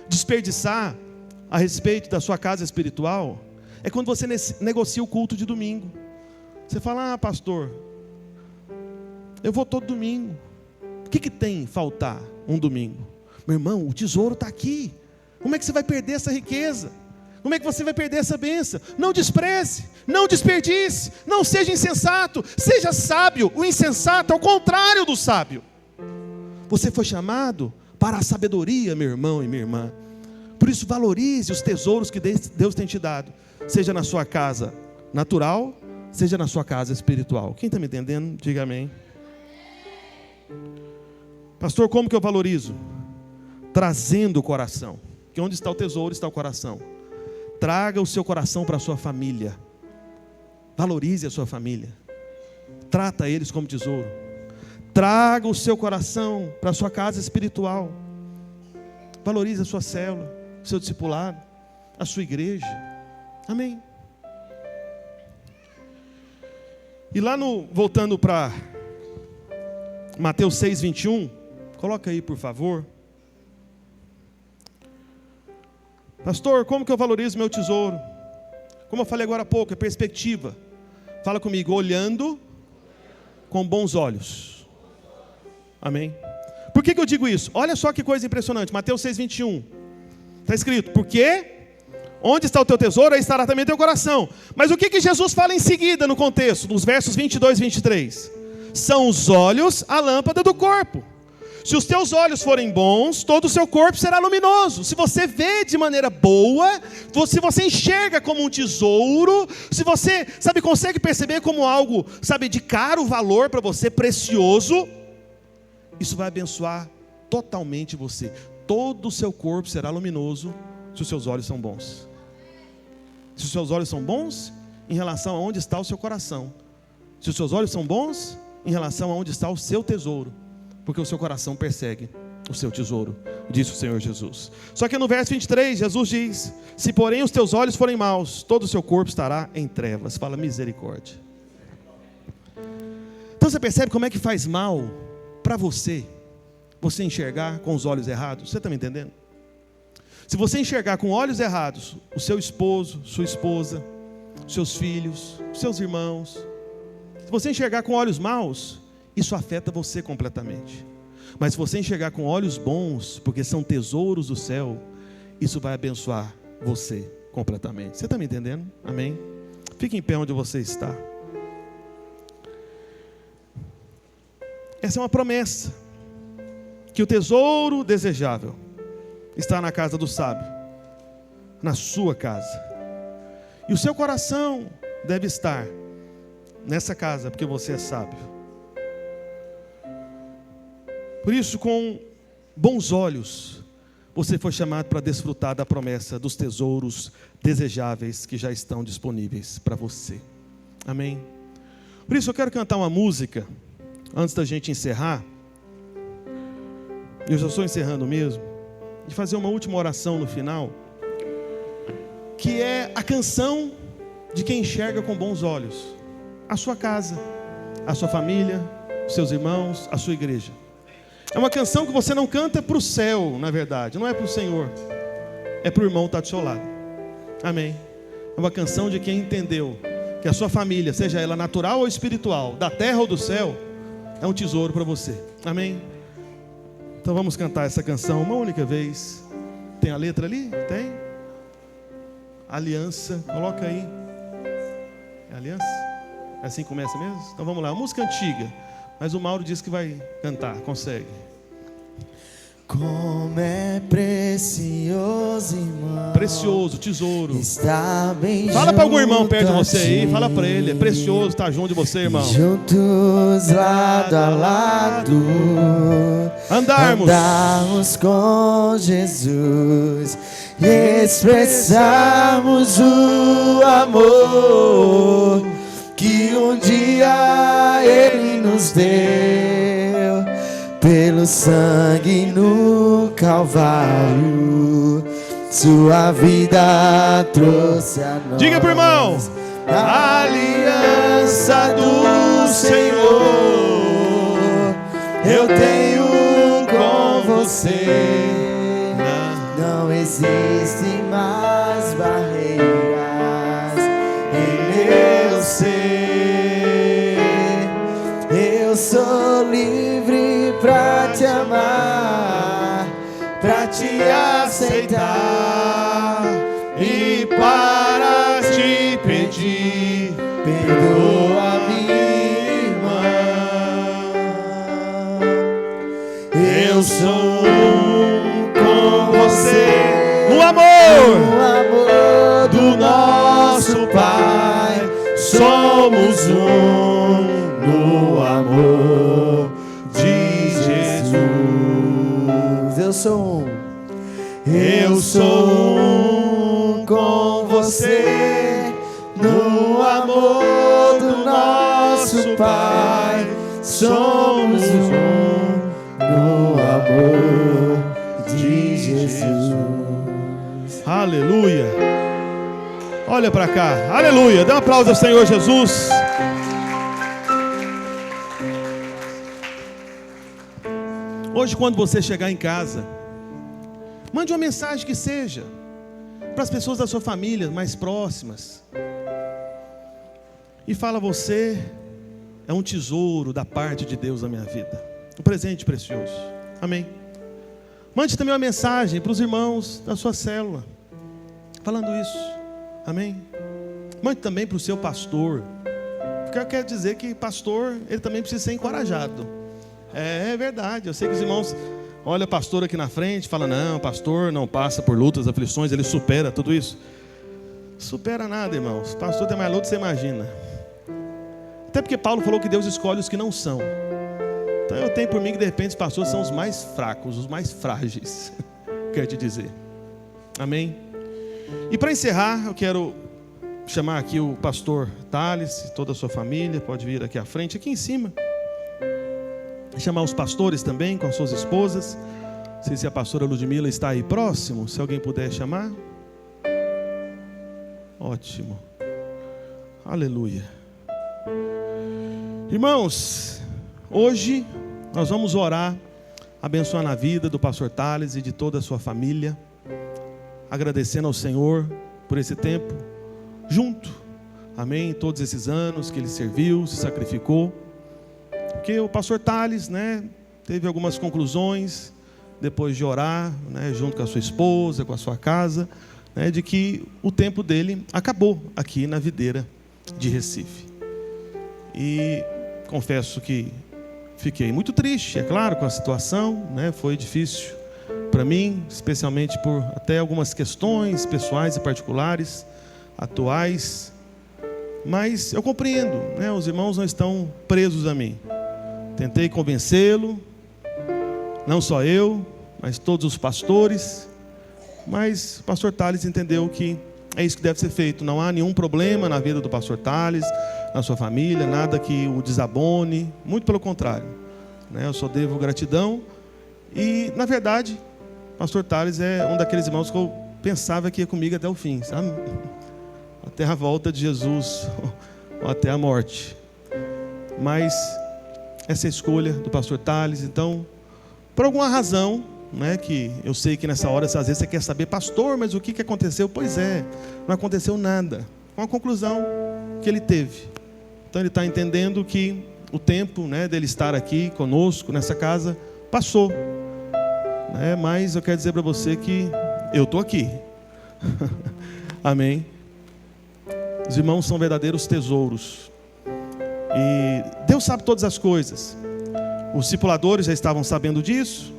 Desperdiçar a respeito da sua casa espiritual é quando você negocia o culto de domingo. Você fala, pastor, eu vou todo domingo. O que tem faltar um domingo? Meu irmão, o tesouro está aqui. Como é que você vai perder essa riqueza? Como é que você vai perder essa bênção? Não despreze, não desperdice, não seja insensato, seja sábio. O insensato é o contrário do sábio. Você foi chamado para a sabedoria, meu irmão e minha irmã. Por isso valorize os tesouros que Deus tem te dado. Seja na sua casa natural, seja na sua casa espiritual. Quem está me entendendo, diga amém. Pastor, como que eu valorizo? Trazendo o coração. Porque onde está o tesouro, está o coração. Traga o seu coração para a sua família. Valorize a sua família. Trata eles como tesouro. Traga o seu coração para a sua casa espiritual. Valorize a sua célula, o seu discipulado, a sua igreja. Amém. E lá voltando para Mateus 6:21, coloca aí por favor. Pastor, como que eu valorizo meu tesouro? Como eu falei agora há pouco, é perspectiva. Fala comigo, olhando com bons olhos. Amém. Por que eu digo isso? Olha só que coisa impressionante, Mateus 6:21. Está escrito, porque onde está o teu tesouro, aí estará também teu coração. Mas o que Jesus fala em seguida no contexto, nos versos 22 e 23? São os olhos a lâmpada do corpo. Se os teus olhos forem bons, todo o seu corpo será luminoso. Se você vê de maneira boa, se você enxerga como um tesouro, se você, consegue perceber como algo, de caro valor para você, precioso, isso vai abençoar totalmente você. Todo o seu corpo será luminoso se os seus olhos são bons. Se os seus olhos são bons, em relação a onde está o seu coração. Se os seus olhos são bons, em relação a onde está o seu tesouro. Porque o seu coração persegue o seu tesouro, disse o Senhor Jesus. Só que no verso 23, Jesus diz, se porém os teus olhos forem maus, todo o seu corpo estará em trevas. Fala misericórdia. Então você percebe como é que faz mal para você enxergar com os olhos errados? Você está me entendendo? Se você enxergar com olhos errados, o seu esposo, sua esposa, seus filhos, seus irmãos, se você enxergar com olhos maus, isso afeta você completamente. Mas se você enxergar com olhos bons, porque são tesouros do céu, isso vai abençoar você completamente. Você está me entendendo? Amém? Fique em pé onde você está. Essa é uma promessa, que o tesouro desejável está na casa do sábio, na sua casa. E o seu coração deve estar nessa casa, porque você é sábio. Por isso, com bons olhos, você foi chamado para desfrutar da promessa dos tesouros desejáveis que já estão disponíveis para você. Amém? Por isso eu quero cantar uma música, antes da gente encerrar. Eu já estou encerrando mesmo. E fazer uma última oração no final, que é a canção de quem enxerga com bons olhos a sua casa, a sua família, os seus irmãos, a sua igreja. É uma canção que você não canta para o céu, na verdade, não é para o Senhor, é para o irmão que está do seu lado. Amém? É uma canção de quem entendeu que a sua família, seja ela natural ou espiritual, da terra ou do céu, é um tesouro para você. Amém? Então vamos cantar essa canção uma única vez. Tem a letra ali? Tem? Aliança, coloca aí. É aliança? É assim que começa mesmo? Então vamos lá, uma música antiga. Mas o Mauro disse que vai cantar, consegue. Como é precioso, irmão. Precioso, tesouro. Está bem. Fala para algum irmão perto de você aí, fala para ele. É precioso estar junto de você, irmão. Juntos lado a lado. Andarmos com Jesus. expressarmos o amor que um dia Ele nos deu pelo sangue no Calvário. Sua vida trouxe a nós. Diga pro irmão: a aliança do Senhor eu tenho com você. Não existem mais barreiras em meu ser. Eu sou livre pra te amar, pra te aceitar e para te pedir. Perdoa minha irmã. Eu sou com você no amor do nosso Pai. Somos um no amor de Jesus. Eu sou um com você no amor do nosso Pai. Somos um no amor de Jesus. Aleluia. Olha para cá. Aleluia. Dá um aplauso ao Senhor Jesus. Hoje, quando você chegar em casa, mande uma mensagem que seja para as pessoas da sua família mais próximas. E fala: você é um tesouro da parte de Deus na minha vida, um presente precioso. Amém. Mande também uma mensagem para os irmãos da sua célula, falando isso. Amém. Mande também para o seu pastor, porque eu quero dizer que pastor, ele também precisa ser encorajado. É verdade, eu sei que os irmãos olham o pastor aqui na frente e falam: não, pastor não passa por lutas, aflições, ele supera tudo isso. Supera nada, irmãos. Pastor tem mais luta do que você imagina. Até porque Paulo falou que Deus escolhe os que não são. Então eu tenho por mim que de repente os pastores são os mais fracos, os mais frágeis. Quero te dizer. Amém. E para encerrar, eu quero chamar aqui o pastor Thales e toda a sua família. Pode vir aqui à frente, aqui em cima. Chamar os pastores também com as suas esposas. Não sei se a pastora Ludmila está aí próximo. Se alguém puder chamar. Ótimo. Aleluia. Irmãos, hoje nós vamos orar, abençoando a vida do pastor Thales e de toda a sua família, agradecendo ao Senhor por esse tempo junto. Amém. Todos esses anos que ele serviu, se sacrificou. Porque o pastor Thales, teve algumas conclusões depois de orar, junto com a sua esposa, com a sua casa, de que o tempo dele acabou aqui na videira de Recife. E confesso que fiquei muito triste, é claro, com a situação, foi difícil para mim, especialmente por até algumas questões pessoais e particulares, atuais, mas eu compreendo, os irmãos não estão presos a mim. Tentei convencê-lo, não só eu, mas todos os pastores, mas o pastor Thales entendeu que é isso que deve ser feito. Não há nenhum problema na vida do pastor Thales, na sua família, nada que o desabone, muito pelo contrário, eu só devo gratidão. E na verdade, o pastor Thales é um daqueles irmãos que eu pensava que ia comigo até o fim, sabe? Até a volta de Jesus, ou até a morte. Mas essa é a escolha do pastor Thales. Então, por alguma razão, que eu sei que nessa hora às vezes você quer saber: pastor, mas o que aconteceu? Pois é, não aconteceu nada. Uma conclusão que ele teve. Então ele está entendendo que o tempo dele estar aqui conosco nessa casa passou, mas eu quero dizer para você que eu estou aqui. Amém. Os irmãos são verdadeiros tesouros. E Deus sabe todas as coisas. Os discipuladores já estavam sabendo disso.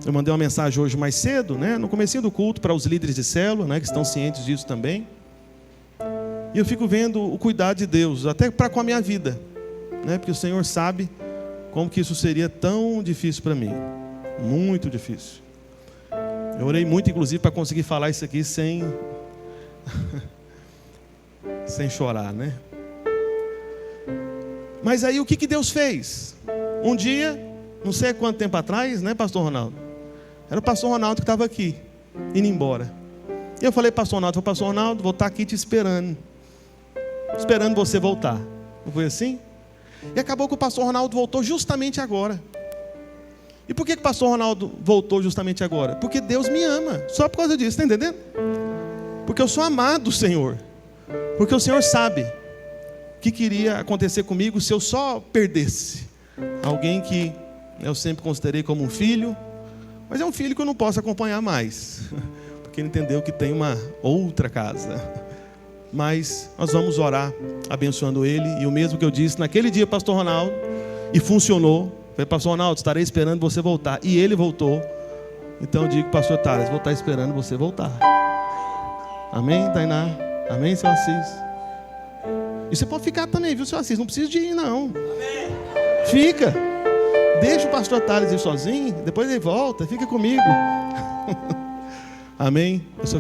Eu mandei uma mensagem hoje mais cedo, no comecinho do culto, para os líderes de célula, que estão cientes disso também. E eu fico vendo o cuidado de Deus, até para com a minha vida, porque o Senhor sabe como que isso seria tão difícil para mim. Muito difícil. Eu orei muito, inclusive, para conseguir falar isso aqui sem chorar, né? Mas aí o que Deus fez? Um dia, não sei quanto tempo atrás, né, pastor Ronaldo? Era o pastor Ronaldo que estava aqui, indo embora. E eu falei, pastor Ronaldo, vou estar aqui te esperando você voltar. Não foi assim? E acabou que o pastor Ronaldo voltou justamente agora. E por que o pastor Ronaldo voltou justamente agora? Porque Deus me ama, só por causa disso, está entendendo? Porque eu sou amado do Senhor. Porque o Senhor sabe o que queria acontecer comigo se eu só perdesse alguém que eu sempre considerei como um filho, mas é um filho que eu não posso acompanhar mais, porque ele entendeu que tem uma outra casa. Mas nós vamos orar abençoando ele, e o mesmo que eu disse naquele dia, pastor Ronaldo, e funcionou. Falei, pastor Ronaldo, estarei esperando você voltar. E ele voltou. Então eu digo, pastor Thales, vou estar esperando você voltar. Amém, Tainá? Amém, seu Assis? E você pode ficar também, viu, seu Assis? Não precisa de ir, não. Amém. Fica. Deixa o pastor Thales ir sozinho, depois ele volta, fica comigo. Amém? Eu só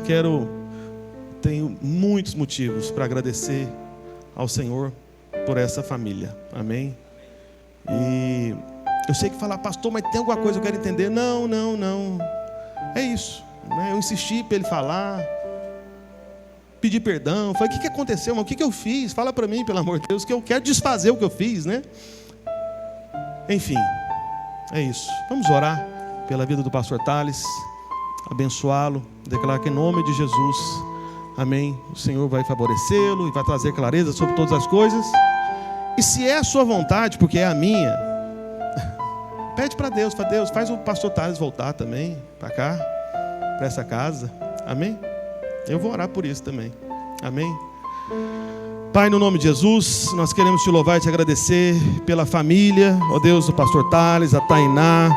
tenho muitos motivos para agradecer ao Senhor por essa família. Amém? E eu sei que falar, pastor, mas tem alguma coisa que eu quero entender. Não. É isso, né? Eu insisti para ele falar, pedir perdão. Falei, o que aconteceu? Mas o que eu fiz? Fala para mim, pelo amor de Deus, que eu quero desfazer o que eu fiz, né? Enfim, é isso. Vamos orar pela vida do pastor Thales, abençoá-lo, declarar que em nome de Jesus, amém, o Senhor vai favorecê-lo e vai trazer clareza sobre todas as coisas. E se é a sua vontade, porque é a minha, pede para Deus, faz o pastor Thales voltar também para cá, para essa casa, amém? Eu vou orar por isso também, amém? Pai, no nome de Jesus, nós queremos te louvar e te agradecer pela família, ó Deus, do pastor Thales, a Tainá,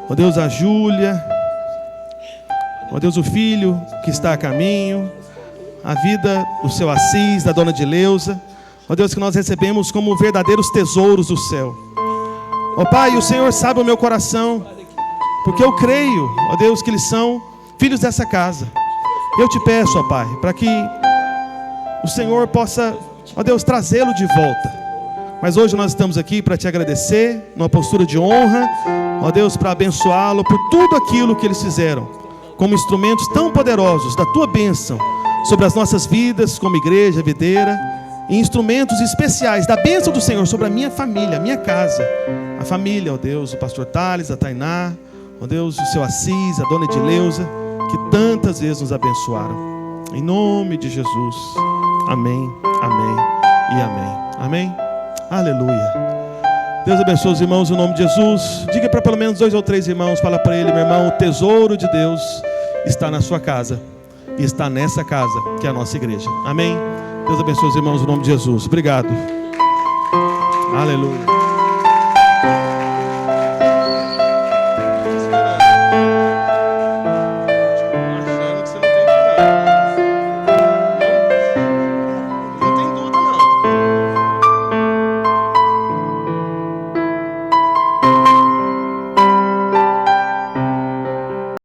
ó Deus, a Júlia, ó Deus, o filho que está a caminho, a vida do seu Assis, da dona Dileuza, ó Deus, que nós recebemos como verdadeiros tesouros do céu. Ó Pai, o Senhor sabe o meu coração, porque eu creio, ó Deus, que eles são filhos dessa casa. Eu te peço, ó Pai, para que o Senhor possa, ó Deus, trazê-lo de volta. Mas hoje nós estamos aqui para te agradecer, numa postura de honra, ó Deus, para abençoá-lo por tudo aquilo que eles fizeram, como instrumentos tão poderosos da tua bênção sobre as nossas vidas, como igreja, videira, e instrumentos especiais da bênção do Senhor sobre a minha família, a minha casa, a família, ó Deus, o pastor Thales, a Tainá, ó Deus, o seu Assis, a dona Edileuza, que tantas vezes nos abençoaram. Em nome de Jesus, amém, amém e amém. Amém? Aleluia. Deus abençoe os irmãos em nome de Jesus. Diga para pelo menos 2 ou 3 irmãos, fala para ele, meu irmão, o tesouro de Deus está na sua casa e está nessa casa, que é a nossa igreja. Amém? Deus abençoe os irmãos em nome de Jesus. Obrigado. Aleluia.